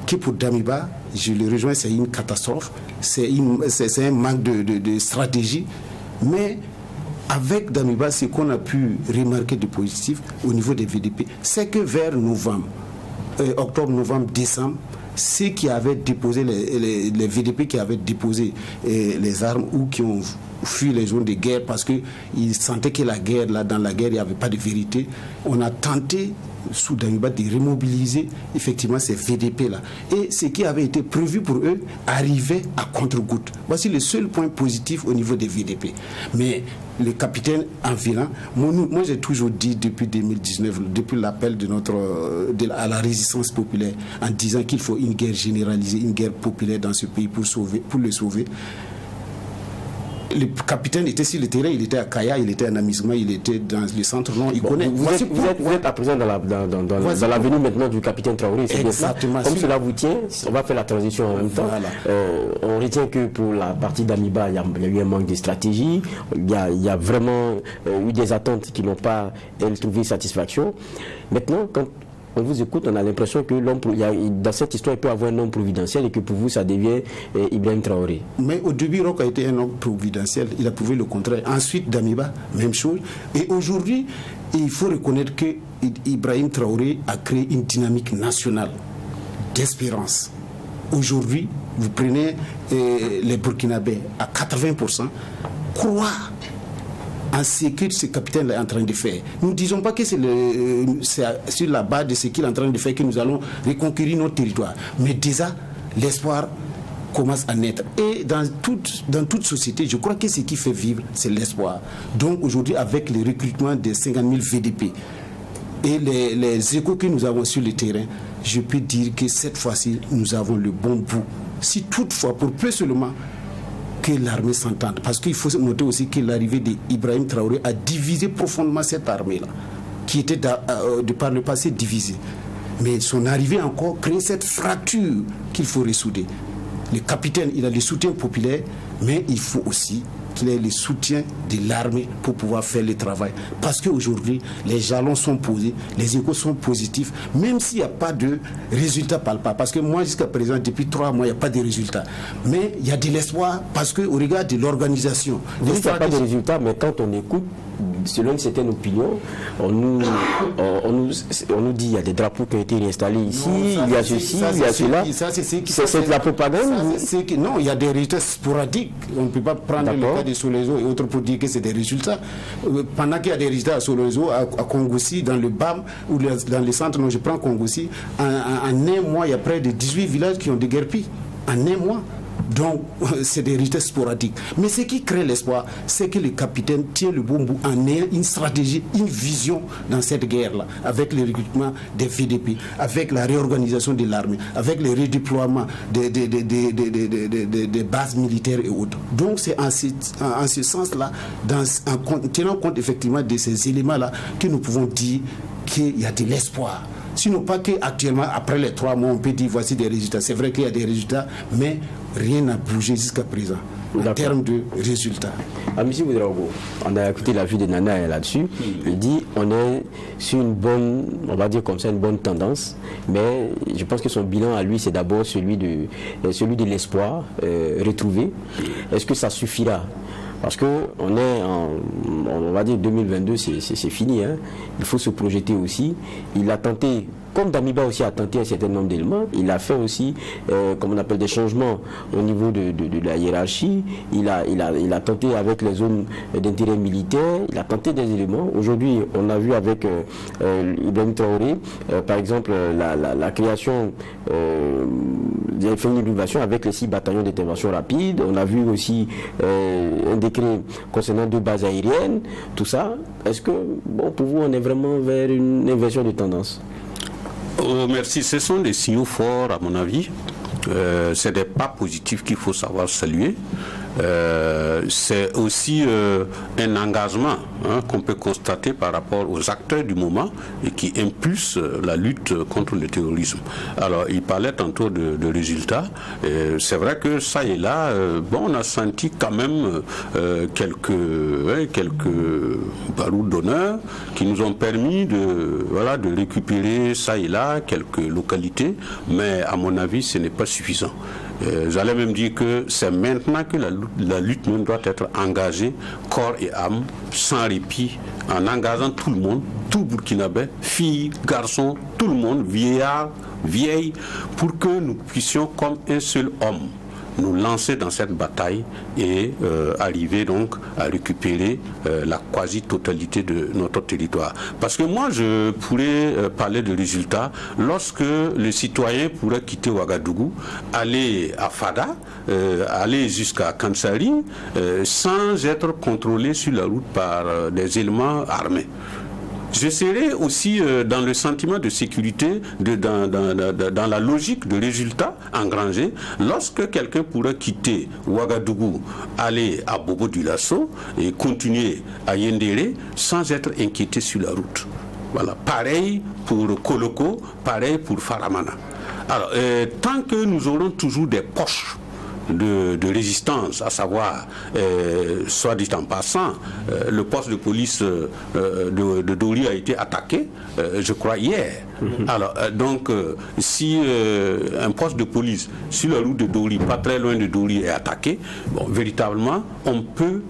que pour Damiba, je le rejoins, c'est une catastrophe, c'est un manque de stratégie, mais avec Damiba, ce qu'on a pu remarquer de positif au niveau des VDP, c'est que vers novembre, octobre, novembre, décembre, ceux qui avaient déposé, les VDP qui avaient déposé les armes ou qui ont fui les zones de guerre parce qu'ils sentaient que dans la guerre, il n'y avait pas de vérité, on a tenté sous Damiba de remobiliser effectivement ces VDP-là. Et ce qui avait été prévu pour eux arrivait à contre-goutte. Voici le seul point positif au niveau des VDP. Mais le capitaine en venant, moi j'ai toujours dit depuis 2019, depuis l'appel à la résistance populaire, en disant qu'il faut une guerre généralisée, une guerre populaire dans ce pays pour le sauver. Le capitaine était sur le terrain, il était à Kaya, il était à Namisma, il était dans le centre. Non, il connaît. Vous êtes à présent dans l'avenue maintenant du capitaine Traoré. C'est exactement. Comme cela vous tient, on va faire la transition en même temps. Voilà. On retient que pour la partie d'Amiba, il y a eu un manque de stratégie. Il y a vraiment eu des attentes qui n'ont pas trouvé satisfaction. Maintenant, quand on vous écoute, on a l'impression que dans cette histoire, il peut y avoir un homme providentiel et que pour vous, ça devient Ibrahim Traoré. Mais au début, Roch a été un homme providentiel. Il a prouvé le contraire. Ensuite, Damiba, même chose. Et aujourd'hui, il faut reconnaître que Ibrahim Traoré a créé une dynamique nationale d'espérance. Aujourd'hui, vous prenez les Burkinabés à 80%, croient en ce que ce capitaine est en train de faire. Nous ne disons pas que c'est sur la base de ce qu'il est en train de faire que nous allons reconquérir notre territoire. Mais déjà, l'espoir commence à naître. Et dans toute société, je crois que ce qui fait vivre, c'est l'espoir. Donc aujourd'hui, avec le recrutement des 50 000 VDP et les échos que nous avons sur le terrain, je peux dire que cette fois-ci, nous avons le bon bout. Si toutefois, pour peu seulement, que l'armée s'entende. Parce qu'il faut noter aussi que l'arrivée d'Ibrahim Traoré a divisé profondément cette armée-là, qui était de par le passé divisée. Mais son arrivée encore crée cette fracture qu'il faut ressouder. Le capitaine, il a le soutien populaire, mais il faut aussi qu'il ait le soutien de l'armée pour pouvoir faire le travail. Parce qu'aujourd'hui, les jalons sont posés, les échos sont positifs, même s'il n'y a pas de résultats palpables. Parce que moi, jusqu'à présent, depuis 3 mois, il n'y a pas de résultats. Mais il y a de l'espoir parce qu'au regard de l'organisation... Il n'y a pas de résultats, mais quand on écoute, selon une certaine opinion, on nous dit qu'il y a des drapeaux qui ont été installés ici, il y a ceci, il y a cela. C'est de la propagande. Non, il y a des résultats sporadiques. On ne peut pas prendre le cas de Solezo et autres pour dire que c'est des résultats. Pendant qu'il y a des résultats à Solezo, à Kongossi, dans le BAM ou dans les centres, je prends Kongossi, en un mois, il y a près de 18 villages qui ont déguerpi. En un mois. Donc, c'est des résultats sporadiques. Mais ce qui crée l'espoir, c'est que le capitaine tient le bon bout en ayant une stratégie, une vision dans cette guerre-là, avec le recrutement des VDP, avec la réorganisation de l'armée, avec le redéploiement des bases militaires et autres. Donc, c'est en ce sens-là, en tenant compte effectivement de ces éléments-là, que nous pouvons dire qu'il y a de l'espoir. Sinon pas qu'actuellement, après les 3 mois, on peut dire voici des résultats. C'est vrai qu'il y a des résultats, mais rien n'a bougé jusqu'à présent en termes de résultats. M. Ouedraogo, on a écouté l'avis de Nana là-dessus. Il dit on est sur une bonne, on va dire comme ça, une bonne tendance, mais je pense que son bilan à lui, c'est d'abord celui de l'espoir retrouvé. Est-ce que ça suffira? Parce qu'on est on va dire 2022, c'est fini. Hein. Il faut se projeter aussi. Il a tenté, comme Damiba aussi a tenté un certain nombre d'éléments, il a fait aussi, comme on appelle, des changements au niveau de la hiérarchie. Il a tenté avec les zones d'intérêt militaire, il a tenté des éléments. Aujourd'hui, on a vu avec Ibrahim Traoré, par exemple, la création des fins d'innovation avec les 6 bataillons d'intervention rapide. On a vu aussi un décret concernant 2 bases aériennes, tout ça. Est-ce que, pour vous, on est vraiment vers une inversion de tendance? Merci. Ce sont des signaux forts, à mon avis. C'est des pas positifs qu'il faut savoir saluer. C'est aussi un engagement qu'on peut constater par rapport aux acteurs du moment et qui impulse la lutte contre le terrorisme. Alors, il parlait tantôt de résultats. C'est vrai que ça et là, on a senti quand même quelques barouds d'honneur qui nous ont permis de récupérer ça et là quelques localités, mais à mon avis, ce n'est pas suffisant. J'allais même dire que c'est maintenant que la lutte même doit être engagée, corps et âme, sans répit, en engageant tout le monde, tout Burkinabé, filles, garçons, tout le monde, vieillards, vieilles, pour que nous puissions, comme un seul homme, nous lancer dans cette bataille et arriver donc à récupérer la quasi-totalité de notre territoire. Parce que moi, je pourrais parler de résultats lorsque le citoyen pourrait quitter Ouagadougou, aller à Fada, aller jusqu'à Kansari, sans être contrôlé sur la route par des éléments armés. Je serai aussi dans le sentiment de sécurité, dans la logique de résultat engrangé, lorsque quelqu'un pourrait quitter Ouagadougou, aller à Bobo-Dioulasso et continuer à Yendéré sans être inquiété sur la route. Voilà. Pareil pour Koloko, pareil pour Faramana. Alors, tant que nous aurons toujours des poches de résistance, à savoir, soit dit en passant, le poste de police de Dori a été attaqué, je crois, hier. Alors, donc, si un poste de police sur la route de Dori, pas très loin de Dori, est attaqué, bon, véritablement, on peut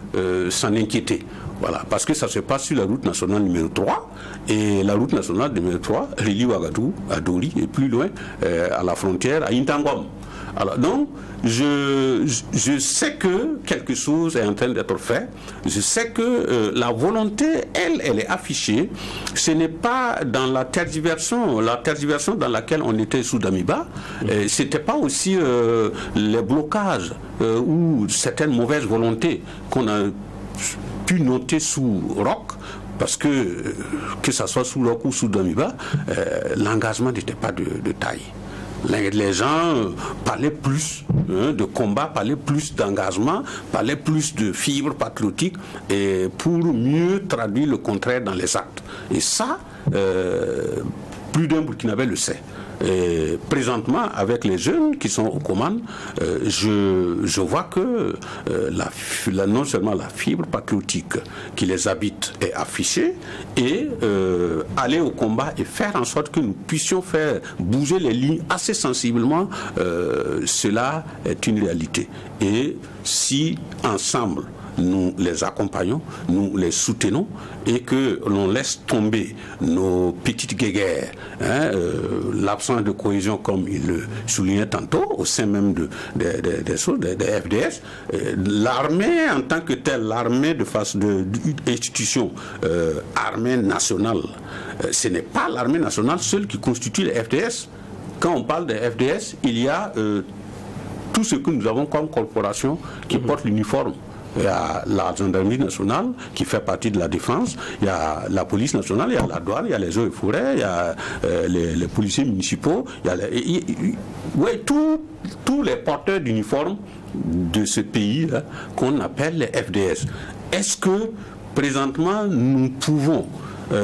s'en inquiéter. Voilà, parce que ça se passe sur la route nationale numéro 3, et la route nationale numéro 3 relie Ouagadougou à Dori, et plus loin, à la frontière, à Intangom. Alors, donc, je sais que quelque chose est en train d'être fait. Je sais que la volonté, elle est affichée. Ce n'est pas dans la tergiversation dans laquelle on était sous Damiba. C'était pas aussi les blocages ou certaines mauvaises volontés qu'on a pu noter sous Roch. Parce que ça soit sous Roch ou sous Damiba, l'engagement n'était pas de taille. Les gens parlaient plus de combat, parlaient plus d'engagement, parlaient plus de fibres patriotiques, et pour mieux traduire le contraire dans les actes. Et ça, plus d'un Burkinabé le sait. Et présentement, avec les jeunes qui sont aux commandes, je vois que non seulement la fibre patriotique qui les habite est affichée, et aller au combat et faire en sorte que nous puissions faire bouger les lignes assez sensiblement, cela est une réalité. Et si ensemble nous les accompagnons, nous les soutenons, et que l'on laisse tomber nos petites guéguerres, l'absence de cohésion, comme il le soulignait tantôt, au sein même des FDS, l'armée en tant que telle, l'armée de institution armée nationale, ce n'est pas l'armée nationale seule qui constitue les FDS. Quand on parle des FDS, il y a tout ce que nous avons comme corporation qui porte l'uniforme. Il y a la gendarmerie nationale qui fait partie de la défense, il y a la police nationale, il y a la douane, il y a les eaux et forêts, il y a les policiers municipaux, il y a tous les porteurs d'uniformes de ce pays qu'on appelle les FDS. Est-ce que présentement nous pouvons,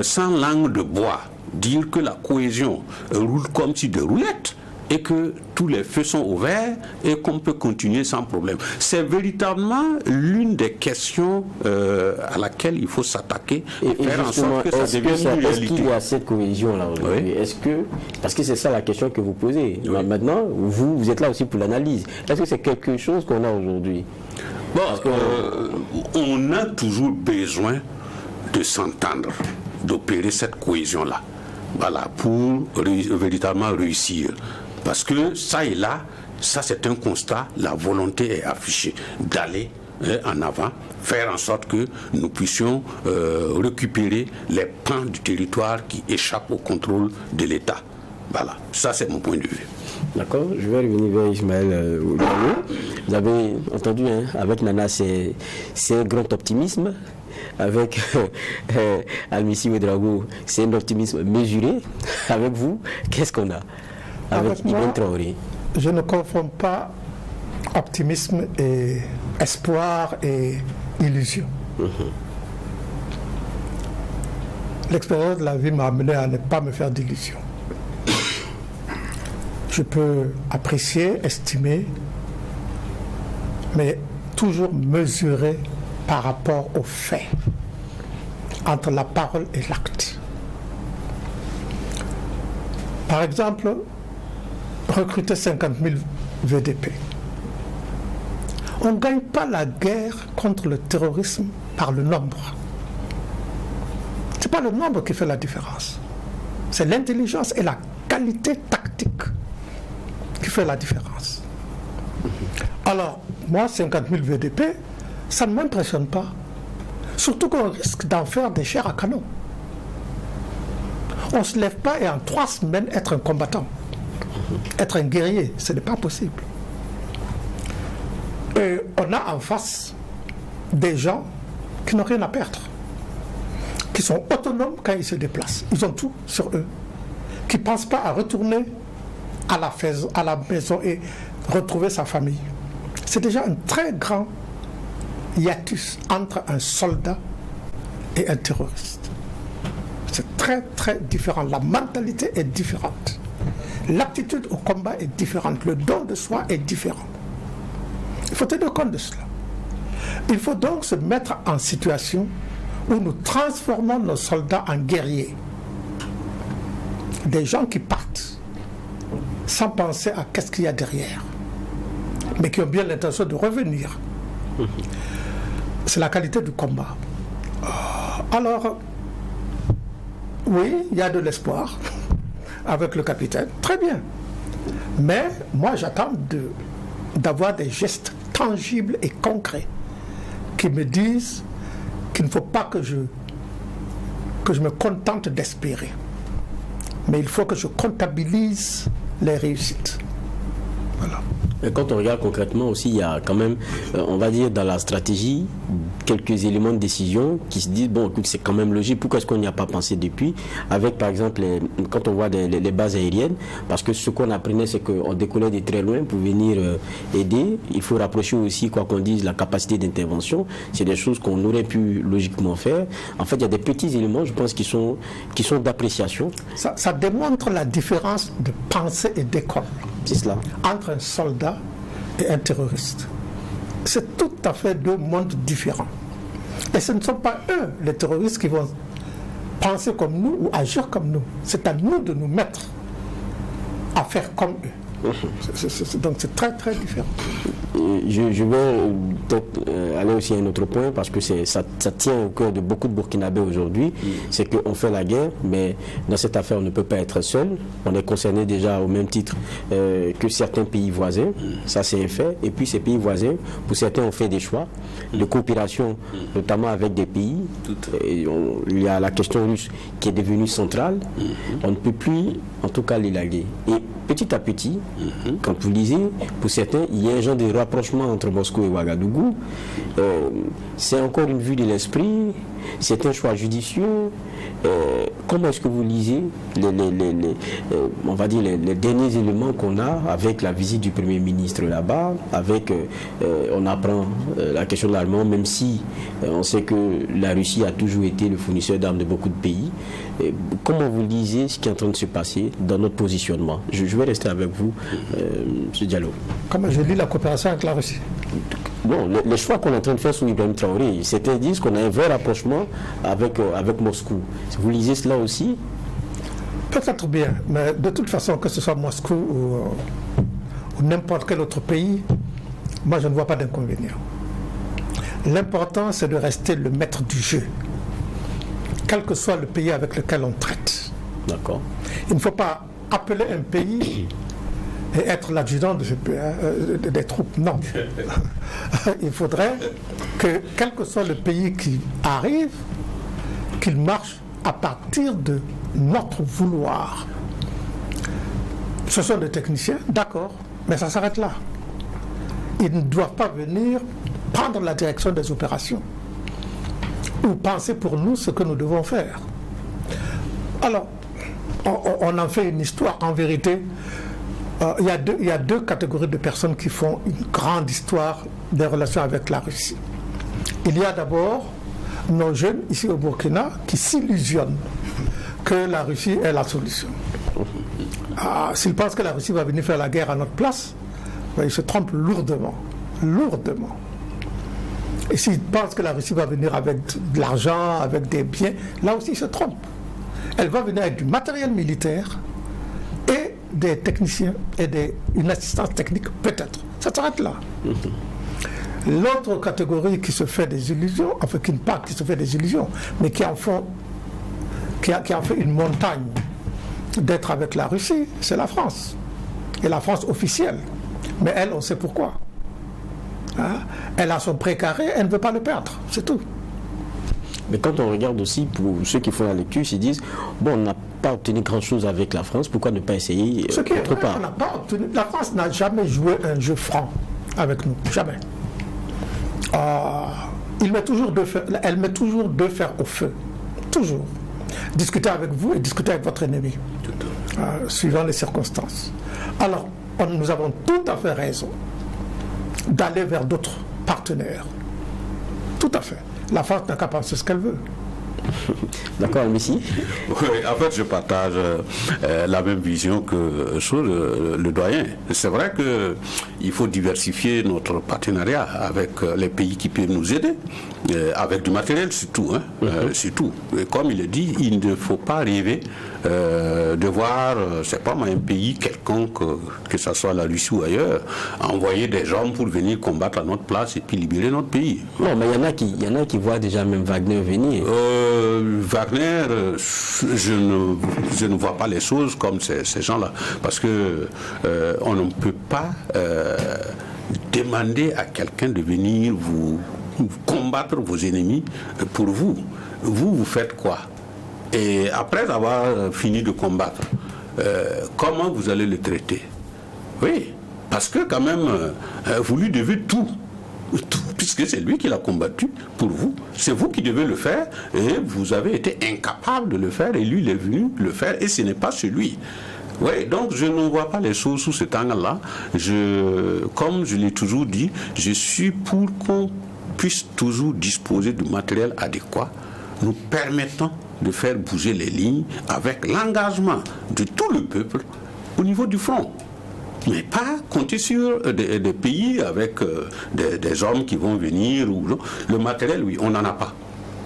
sans langue de bois, dire que la cohésion roule comme si de roulettes, et que tous les feux sont ouverts et qu'on peut continuer sans problème? C'est véritablement l'une des questions à laquelle il faut s'attaquer et faire en sorte que ça devienne une réalité. Est-ce qu'il y a cette cohésion-là aujourd'hui? Oui. Parce que c'est ça la question que vous posez. Oui. Maintenant, vous êtes là aussi pour l'analyse. Est-ce que c'est quelque chose qu'on a aujourd'hui? Bon, on a toujours besoin de s'entendre, d'opérer cette cohésion-là. Voilà, pour véritablement réussir. Parce que ça et là, ça c'est un constat, la volonté est affichée d'aller en avant, faire en sorte que nous puissions récupérer les pans du territoire qui échappent au contrôle de l'État. Voilà, ça c'est mon point de vue. D'accord, je vais revenir vers Ismaël. Vous avez entendu, avec Nana, c'est un grand optimisme. Avec Almissi Ouedraogo, c'est un optimisme mesuré. Avec vous, qu'est-ce qu'on a? Avec Ibn Traoré. Je ne confonds pas optimisme et espoir et illusion. L'expérience de la vie m'a amené à ne pas me faire d'illusions. Je peux apprécier, estimer, mais toujours mesurer par rapport aux faits, entre la parole et l'acte. Par exemple, recruter 50 000 VDP. On ne gagne pas la guerre contre le terrorisme par le nombre. Ce n'est pas le nombre qui fait la différence. C'est l'intelligence et la qualité tactique qui fait la différence. Alors, moi, 50 000 VDP, ça ne m'impressionne pas. Surtout qu'on risque d'en faire des chairs à canon. On ne se lève pas et en 3 semaines être un combattant, être un guerrier, ce n'est pas possible. Et on a en face des gens qui n'ont rien à perdre, qui sont autonomes quand ils se déplacent. Ils ont tout sur eux, qui ne pensent pas à retourner à la maison et retrouver sa famille. C'est déjà un très grand hiatus entre un soldat et un terroriste. C'est très très différent. La mentalité est différente. L'aptitude au combat est différente. Le don de soi est différent. Il faut tenir compte de cela. Il faut donc se mettre en situation où nous transformons nos soldats en guerriers. Des gens qui partent sans penser à qu'est-ce qu'il y a derrière, mais qui ont bien l'intention de revenir. C'est la qualité du combat. Alors, oui, il y a de l'espoir avec le capitaine, très bien. Mais moi, j'attends d'avoir des gestes tangibles et concrets qui me disent qu'il ne faut pas que je me contente d'espérer. Mais il faut que je comptabilise les réussites. Voilà. Et quand on regarde concrètement aussi, il y a quand même, on va dire, dans la stratégie, quelques éléments de décision qui se disent, bon, écoute, c'est quand même logique, pourquoi est-ce qu'on n'y a pas pensé depuis, avec par exemple, quand on voit les bases aériennes, parce que ce qu'on apprenait, c'est qu'on décollait de très loin pour venir aider, il faut rapprocher aussi, quoi qu'on dise, la capacité d'intervention, c'est des choses qu'on aurait pu logiquement faire. En fait, il y a des petits éléments, je pense, qui sont d'appréciation. Ça démontre la différence de pensée et d'école. C'est cela. Entre un soldat et un terroriste. C'est tout à fait 2 mondes différents. Et ce ne sont pas eux, les terroristes, qui vont penser comme nous ou agir comme nous. C'est à nous de nous mettre à faire comme eux. Donc c'est très très différent. Je vais peut-être aller aussi à un autre point parce que ça tient au cœur de beaucoup de Burkinabés aujourd'hui. C'est qu'on fait la guerre, mais dans cette affaire on ne peut pas être seul. On est concerné déjà au même titre que certains pays voisins. Ça c'est un fait. Et puis ces pays voisins, pour certains ont fait des choix de coopération, notamment avec des pays. Il y a la question russe qui est devenue centrale. On ne peut plus en tout cas l'élaguer. Et petit à petit, quand vous lisez, pour certains, il y a un genre de rapprochement entre Moscou et Ouagadougou. C'est encore une vue de l'esprit, c'est un choix judicieux. Comment est-ce que vous lisez on va dire les derniers éléments qu'on a avec la visite du Premier ministre là-bas, avec on apprend la question de l'armement, même si on sait que la Russie a toujours été le fournisseur d'armes de beaucoup de pays. Comment vous lisez ce qui est en train de se passer dans notre positionnement? Je vais rester avec vous, M. Diallo. Comment je lis la coopération avec la Russie? Bon, les choix qu'on est en train de faire sous Ibrahim Traoré, c'était dire qu'on a un vrai rapprochement avec Moscou. Vous lisez cela aussi? Peut-être bien, mais de toute façon, que ce soit Moscou ou n'importe quel autre pays, moi je ne vois pas d'inconvénient. L'important, c'est de rester le maître du jeu, quel que soit le pays avec lequel on traite. D'accord. Il ne faut pas appeler un pays et être l'adjudant des troupes. Non. Il faudrait que, quel que soit le pays qui arrive, qu'il marche à partir de notre vouloir. Ce sont des techniciens, d'accord, mais ça s'arrête là. Ils ne doivent pas venir prendre la direction des opérations ou penser pour nous ce que nous devons faire. Alors, on en fait une histoire. En vérité, il y a deux catégories de personnes qui font une grande histoire des relations avec la Russie. Il y a d'abord nos jeunes ici au Burkina qui s'illusionnent que la Russie est la solution. S'ils pensent que la Russie va venir faire la guerre à notre place, ils se trompent lourdement. Lourdement. Et s'ils pensent que la Russie va venir avec de l'argent, avec des biens, là aussi ils se trompent. Elle va venir avec du matériel militaire et des techniciens et une assistance technique, peut-être. Ça s'arrête là. L'autre catégorie qui se fait des illusions, enfin qui ne pas qui se fait des illusions, mais qui en fait une montagne d'être avec la Russie, c'est la France. Et la France officielle. Mais elle, on sait pourquoi. Hein? Elle a son précaré, elle ne veut pas le perdre, c'est tout. Mais quand on regarde aussi, pour ceux qui font la lecture, ils se disent, bon, on n'a pas obtenu grand-chose avec la France, pourquoi ne pas essayer autre part? On n'a pas obtenu. La France n'a jamais joué un jeu franc avec nous, jamais. Elle met toujours deux fers au feu, toujours. Discuter avec vous et discuter avec votre ennemi, suivant les circonstances. Alors, nous avons tout à fait raison d'aller vers d'autres partenaires. Tout à fait. La France n'a qu'à penser ce qu'elle veut. D'accord, Messi? Oui, en fait, je partage la même vision que sur le doyen. C'est vrai qu'il faut diversifier notre partenariat avec les pays qui peuvent nous aider, avec du matériel surtout. Surtout. Et comme il est dit, il ne faut pas rêver de voir, c'est pas un pays quelconque, que ce soit la Russie ou ailleurs, envoyer des hommes pour venir combattre à notre place et puis libérer notre pays. Non, mais il y en a qui voient déjà même Wagner venir. Wagner, je ne vois pas les choses comme ces gens-là, parce que on ne peut pas demander à quelqu'un de venir vous combattre vos ennemis pour vous. Vous faites quoi? Et après avoir fini de combattre, comment vous allez le traiter? Oui, parce que quand même, vous lui devez tout, puisque c'est lui qui l'a combattu pour vous. C'est vous qui devez le faire, et vous avez été incapable de le faire, et lui, il est venu le faire, et ce n'est pas celui. Oui, donc je ne vois pas les choses sous cet angle-là. Comme je l'ai toujours dit, je suis pour qu'on puisse toujours disposer du matériel adéquat, nous permettant de faire bouger les lignes avec l'engagement de tout le peuple au niveau du front. Mais pas compter sur des pays avec des hommes qui vont venir. Le matériel, oui, on n'en a pas.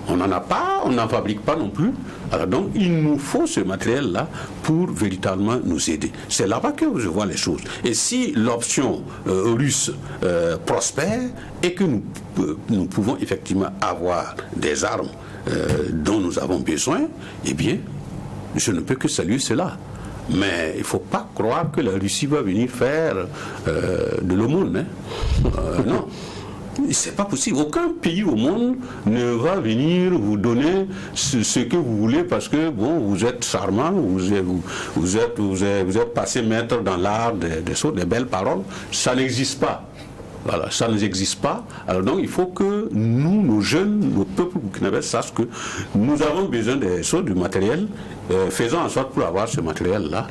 On n'en a pas, on n'en fabrique pas non plus. Alors donc, il nous faut ce matériel-là pour véritablement nous aider. C'est là-bas que je vois les choses. Et si l'option russe prospère et que nous pouvons effectivement avoir des armes dont nous avons besoin, eh bien, je ne peux que saluer cela. Mais il ne faut pas croire que la Russie va venir faire de l'aumône. Non. C'est pas possible. Aucun pays au monde ne va venir vous donner ce que vous voulez parce que bon, vous êtes charmant, vous êtes passé maître dans l'art des belles paroles. Ça n'existe pas. Voilà, ça n'existe pas. Alors donc il faut que nous, nos jeunes, nos peuples burkinabés sachent que nous avons besoin du matériel. Faisons en sorte pour avoir ce matériel-là.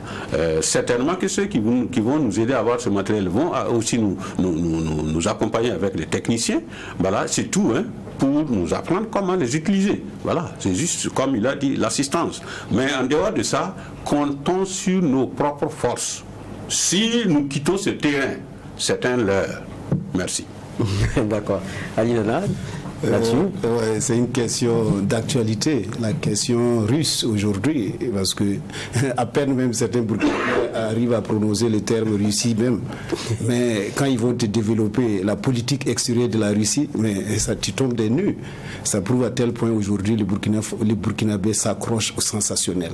Certainement que ceux qui vont nous aider à avoir ce matériel vont aussi nous accompagner avec les techniciens. Voilà, c'est tout, hein, pour nous apprendre comment les utiliser. Voilà, c'est juste comme il a dit, l'assistance. Mais en dehors de ça, comptons sur nos propres forces. Si nous quittons ce terrain, c'est un leurre. Merci. D'accord. Ali Nana, là-dessus c'est une question d'actualité, la question russe aujourd'hui, parce que à peine même certains Burkinabés arrivent à prononcer le terme Russie même, mais quand ils vont te développer la politique extérieure de la Russie, mais ça tu tombes des nues. Ça prouve à tel point aujourd'hui les Burkinabés s'accrochent au sensationnel.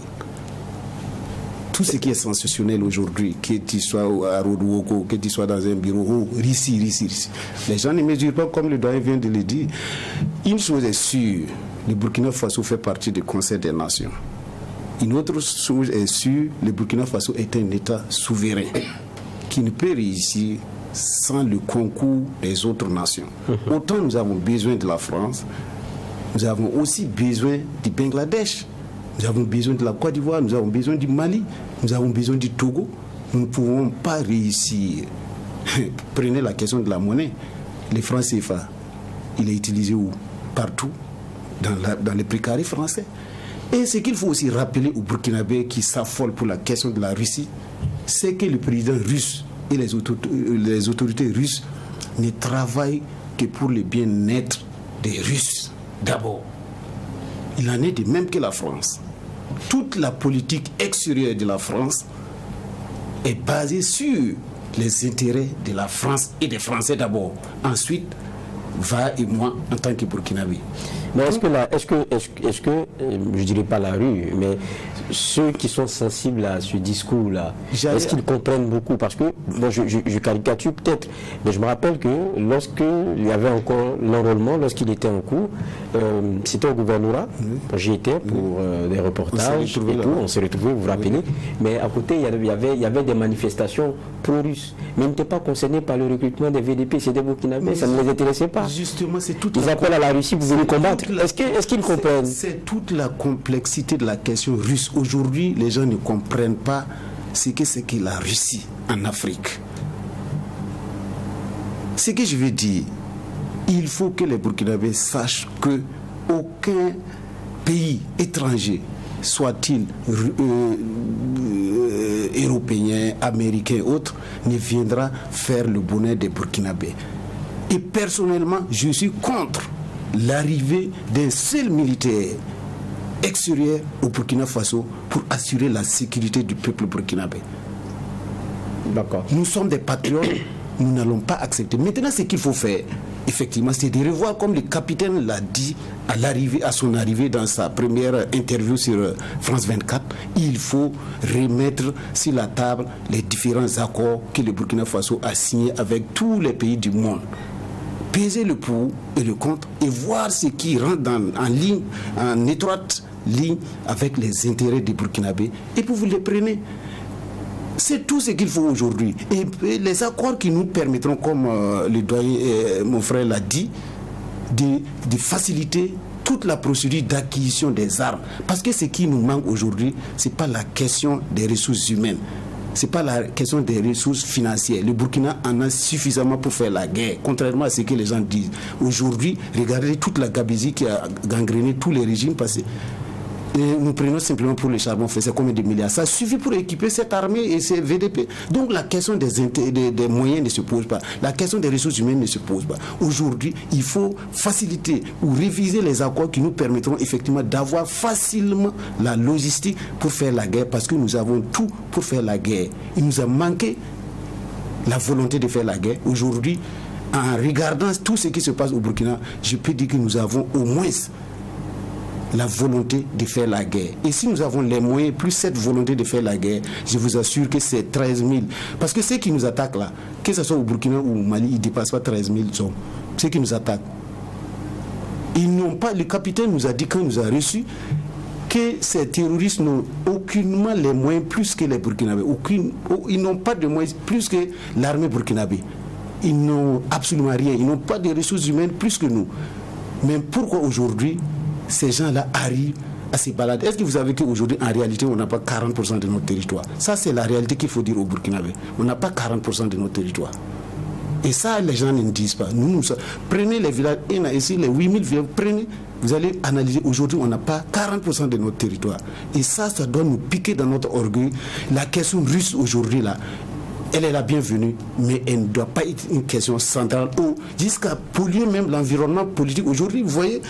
Tout ce qui est sensationnel aujourd'hui, que tu sois à Rodouoko, que tu sois dans un bureau, Russie. Les gens ne mesurent pas, comme le doyen vient de le dire. Une chose est sûre, le Burkina Faso fait partie du Conseil des Nations. Une autre chose est sûre, le Burkina Faso est un État souverain qui ne peut réussir sans le concours des autres nations. Autant nous avons besoin de la France, nous avons aussi besoin du Bangladesh. Nous avons besoin de la Côte d'Ivoire, nous avons besoin du Mali, nous avons besoin du Togo. Nous ne pouvons pas réussir. Prenez la question de la monnaie. Les francs CFA, il est utilisé où? Partout, dans les précarés français. Et ce qu'il faut aussi rappeler aux Burkinabés qui s'affolent pour la question de la Russie, c'est que le président russe et les autorités russes ne travaillent que pour le bien-être des Russes d'abord. Il en est de même que la France. Toute la politique extérieure de la France est basée sur les intérêts de la France et des Français d'abord. Ensuite, va et moi en tant que Burkinabé. Mais est-ce que je dirais pas la rue, mais ceux qui sont sensibles à ce discours-là, est-ce qu'ils comprennent beaucoup? Parce que, bon, je caricature peut-être, mais je me rappelle que lorsqu'il y avait encore l'enrôlement, lorsqu'il était en cours, c'était au gouvernorat, j'y étais pour des reportages et tout, on s'est retrouvés, vous vous rappelez, mais à côté, il y avait des manifestations pro-russes, mais ils n'étaient pas concernés par le recrutement des VDP, c'est des Burkinabés, ça ne les intéressait pas. Justement, c'est toute Ils appellent à la Russie, vous voulez combattre. Est-ce qu'ils comprennent? C'est toute la complexité de la question russe. Aujourd'hui, les gens ne comprennent pas ce que c'est que la Russie en Afrique. Ce que je veux dire, il faut que les Burkinabés sachent que aucun pays étranger, soit-il européen, américain, autre, ne viendra faire le bonheur des Burkinabés. Et personnellement, je suis contre l'arrivée d'un seul militaire extérieur au Burkina Faso pour assurer la sécurité du peuple burkinabé. D'accord. Nous sommes des patriotes, nous n'allons pas accepter. Maintenant, ce qu'il faut faire, effectivement, c'est de revoir, comme le capitaine l'a dit à son arrivée dans sa première interview sur France 24, il faut remettre sur la table les différents accords que le Burkina Faso a signés avec tous les pays du monde. Peser le pour et le contre et voir ce qui rentre en étroite ligne avec les intérêts des Burkinabés et puis vous les prenez. C'est tout ce qu'il faut aujourd'hui. Et les accords qui nous permettront, comme le doyen, mon frère l'a dit, de faciliter toute la procédure d'acquisition des armes. Parce que ce qui nous manque aujourd'hui, ce n'est pas la question des ressources humaines. Ce n'est pas la question des ressources financières. Le Burkina en a suffisamment pour faire la guerre, contrairement à ce que les gens disent. Aujourd'hui, regardez toute la gabegie qui a gangréné tous les régimes passés. Et nous prenons simplement pour le charbon, c'est combien de milliards? Ça suffit pour équiper cette armée et ces VDP. Donc la question des moyens ne se pose pas. La question des ressources humaines ne se pose pas. Aujourd'hui, il faut faciliter ou réviser les accords qui nous permettront effectivement d'avoir facilement la logistique pour faire la guerre, parce que nous avons tout pour faire la guerre. Il nous a manqué la volonté de faire la guerre. Aujourd'hui, en regardant tout ce qui se passe au Burkina, je peux dire que nous avons au moins la volonté de faire la guerre. Et si nous avons les moyens, plus cette volonté de faire la guerre, je vous assure que c'est 13 000. Parce que ceux qui nous attaquent là, que ce soit au Burkina ou au Mali, ils ne dépassent pas 13 000 hommes. Ceux qui nous attaquent. Ils n'ont pas, le capitaine nous a dit quand il nous a reçus, que ces terroristes n'ont aucunement les moyens plus que les Burkinabés. Ils n'ont pas de moyens plus que l'armée burkinabé. Ils n'ont absolument rien. Ils n'ont pas de ressources humaines plus que nous. Mais pourquoi aujourd'hui ces gens-là arrivent à se balader? Est-ce que vous savez qu'aujourd'hui, en réalité, on n'a pas 40% de notre territoire? Ça, c'est la réalité qu'il faut dire au Burkinabé. On n'a pas 40% de notre territoire. Et ça, les gens ne disent pas. Prenez les villages, il y en a ici, les 8000 villages, prenez, vous allez analyser. Aujourd'hui, on n'a pas 40% de notre territoire. Et ça doit nous piquer dans notre orgueil. La question russe aujourd'hui, là, elle est la bienvenue, mais elle ne doit pas être une question centrale ou jusqu'à polluer même l'environnement politique. Aujourd'hui, vous voyez,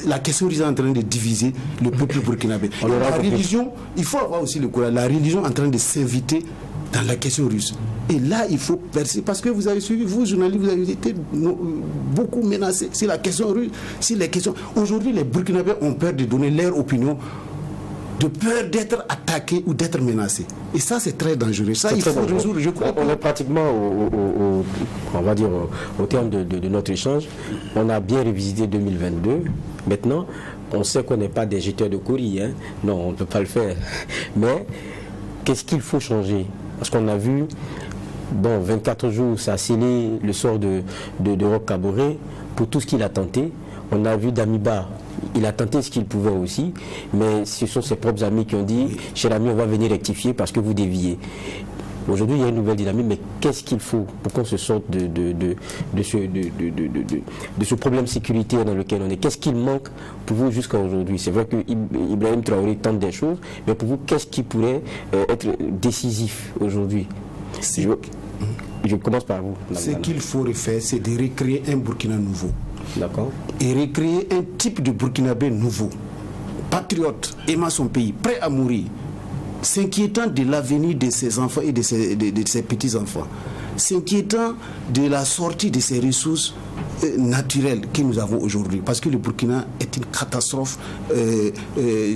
la question est en train de diviser le peuple burkinabé. La religion, il faut avoir aussi le courage. La religion est en train de s'inviter dans la question russe. Et là, il faut percer, parce que vous avez suivi, vous, journalistes, vous avez été beaucoup menacés. C'est la question russe, c'est les questions. Aujourd'hui, les Burkinabés ont peur de donner leur opinion, de peur d'être attaqués ou d'être menacés. Et ça, c'est très dangereux. Ça, il faut résoudre. Je crois on est pratiquement on va dire au terme de notre échange. On a bien revisité 2022. Maintenant, on sait qu'on n'est pas des jeteurs de courrier. Hein. Non, on ne peut pas le faire. Mais qu'est-ce qu'il faut changer? Parce qu'on a vu, bon, 24 jours, ça a scellé le sort de Roch Kaboré pour tout ce qu'il a tenté. On a vu Damiba, il a tenté ce qu'il pouvait aussi, mais ce sont ses propres amis qui ont dit, cher ami, on va venir rectifier parce que vous déviez. Aujourd'hui, il y a une nouvelle dynamique, mais qu'est-ce qu'il faut pour qu'on se sorte de ce problème sécuritaire dans lequel on est? Qu'est-ce qu'il manque pour vous jusqu'à aujourd'hui? C'est vrai que Ibrahim Traoré tente des choses, mais pour vous, qu'est-ce qui pourrait être décisif aujourd'hui? Je commence par vous. Ce qu'il faut refaire, c'est de recréer un Burkina nouveau. D'accord. Et recréer un type de Burkinabé nouveau, patriote, aimant son pays, prêt à mourir, s'inquiétant de l'avenir de ses enfants et de ses petits-enfants, s'inquiétant de la sortie de ses ressources naturelle que nous avons aujourd'hui, parce que le Burkina est une catastrophe,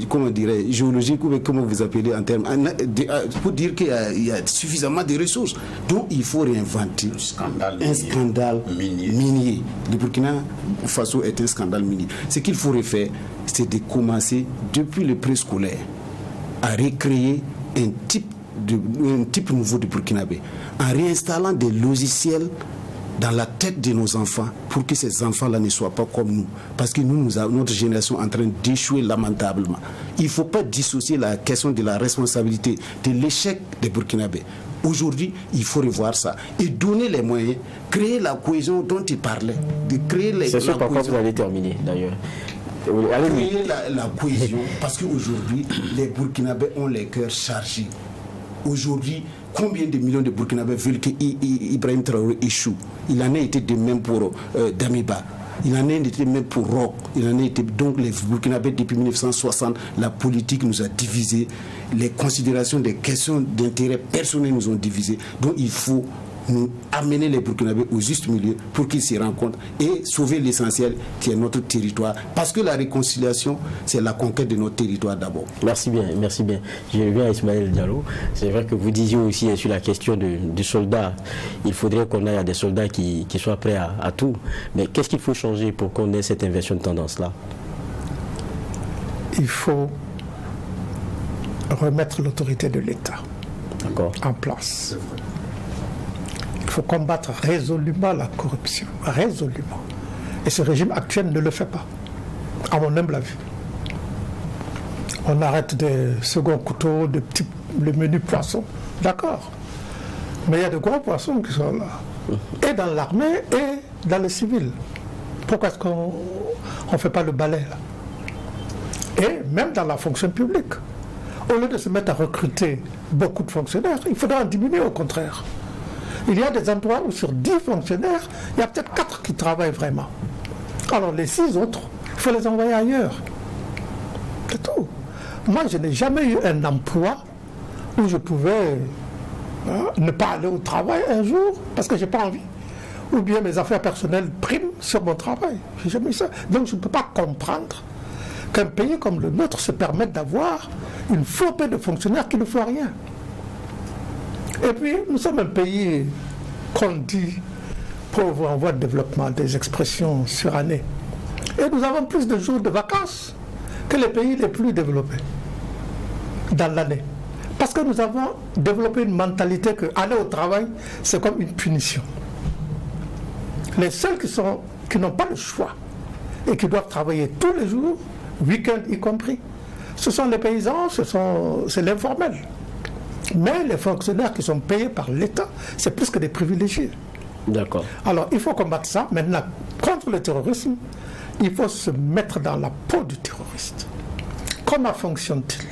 comment dirais, géologique, ou comment vous appelez en termes, pour dire qu'il y a suffisamment de ressources. Donc il faut réinventer un scandale minier. Le Burkina Faso est un scandale minier. Ce qu'il faut refaire, c'est de commencer depuis le préscolaire à recréer un type nouveau de burkinabé, en réinstallant des logiciels dans la tête de nos enfants pour que ces enfants-là ne soient pas comme nous. Parce que notre génération est en train d'échouer lamentablement. Il ne faut pas dissocier la question de la responsabilité de l'échec des Burkinabés. Aujourd'hui, il faut revoir ça et donner les moyens, créer la cohésion dont il parlait. C'est ce par quoi vous allez terminer d'ailleurs. Créer la cohésion, parce qu'aujourd'hui, les Burkinabés ont les cœurs chargés. Aujourd'hui, combien de millions de Burkinabés veulent qu'Ibrahim Traoré échoue? Il en a été de même pour Damiba. Il en a été de même pour Roch. Il en a été donc les Burkinabés depuis 1960. La politique nous a divisés. Les considérations des questions d'intérêt personnel nous ont divisés. Donc il faut nous amener les Burkinabés au juste milieu pour qu'ils s'y rencontrent et sauver l'essentiel qui est notre territoire. Parce que la réconciliation, c'est la conquête de notre territoire d'abord. Merci bien, merci bien. Je reviens à Ismaël Diallo. C'est vrai que vous disiez aussi sur la question du soldat. Il faudrait qu'on ait des soldats qui soient prêts à tout. Mais qu'est-ce qu'il faut changer pour qu'on ait cette inversion de tendance-là? Il faut remettre l'autorité de l'État en place. Il faut combattre résolument la corruption, résolument. Et ce régime actuel ne le fait pas, à mon humble avis. On arrête des seconds couteaux, le menu poisson, d'accord. Mais il y a de gros poissons qui sont là, et dans l'armée et dans le civil. Pourquoi est-ce qu'on ne fait pas le balai là? Et même dans la fonction publique. Au lieu de se mettre à recruter beaucoup de fonctionnaires, il faudra en diminuer au contraire. Il y a des endroits où sur 10 fonctionnaires, il y a peut-être 4 qui travaillent vraiment. Alors les 6 autres, il faut les envoyer ailleurs. C'est tout. Moi, je n'ai jamais eu un emploi où je pouvais ne pas aller au travail un jour parce que je n'ai pas envie. Ou bien mes affaires personnelles priment sur mon travail. Je n'ai jamais eu ça. Donc je ne peux pas comprendre qu'un pays comme le nôtre se permette d'avoir une flopée de fonctionnaires qui ne font rien. Et puis, nous sommes un pays qu'on dit pauvre en voie de développement, des expressions surannées. Et nous avons plus de jours de vacances que les pays les plus développés dans l'année. Parce que nous avons développé une mentalité que aller au travail, c'est comme une punition. Les seuls qui n'ont pas le choix et qui doivent travailler tous les jours, week-end y compris, ce sont les paysans, c'est l'informel. Mais les fonctionnaires qui sont payés par l'État, c'est plus que des privilégiés. D'accord. Alors, il faut combattre ça. Maintenant, contre le terrorisme, il faut se mettre dans la peau du terroriste. Comment fonctionne-t-il?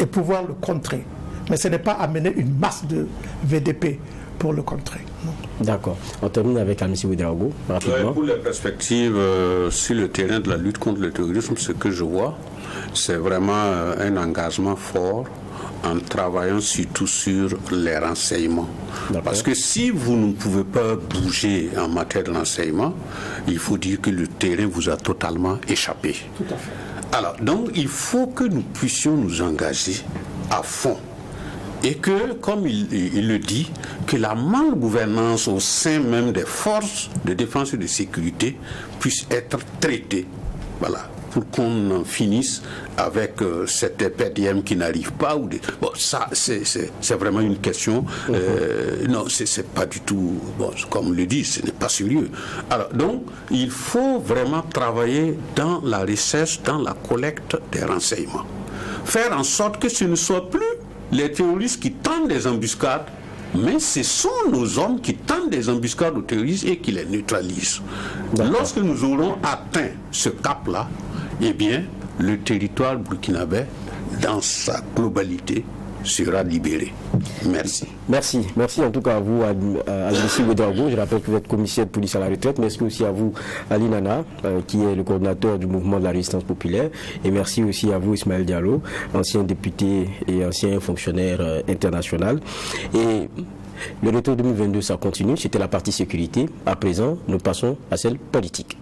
Et pouvoir le contrer. Mais ce n'est pas amener une masse de VDP pour le contrer. D'accord. On termine avec Amici Ouedraogo, rapidement. Pour les perspectives sur le terrain de la lutte contre le terrorisme, ce que je vois, c'est vraiment un engagement fort en travaillant surtout sur les renseignements. Parce que si vous ne pouvez pas bouger en matière de renseignement, il faut dire que le terrain vous a totalement échappé. Tout à fait. Alors, donc, il faut que nous puissions nous engager à fond. Et que, comme il le dit, que la malgouvernance au sein même des forces de défense et de sécurité puisse être traitée. Voilà. Pour qu'on en finisse avec cette EPDM qui n'arrive pas. Bon, ça, c'est vraiment une question. Non, c'est pas du tout. Bon, comme on le dit, ce n'est pas sérieux. Alors, donc, il faut vraiment travailler dans la recherche, dans la collecte des renseignements. Faire en sorte que ce ne soit plus les terroristes qui tendent des embuscades, mais ce sont nos hommes qui tendent des embuscades aux terroristes et qui les neutralisent. Lorsque nous aurons atteint ce cap-là, eh bien, le territoire burkinabé, dans sa globalité, sera libéré. Merci. Merci en tout cas à vous, Amici Ouedraogo. Je rappelle que vous êtes commissaire de police à la retraite. Merci aussi à vous, Ali Nana, qui est le coordinateur du mouvement de la résistance populaire. Et merci aussi à vous, Ismaël Diallo, ancien député et ancien fonctionnaire international. Et Le retour 2022, ça continue. C'était la partie sécurité. À présent, nous passons à celle politique.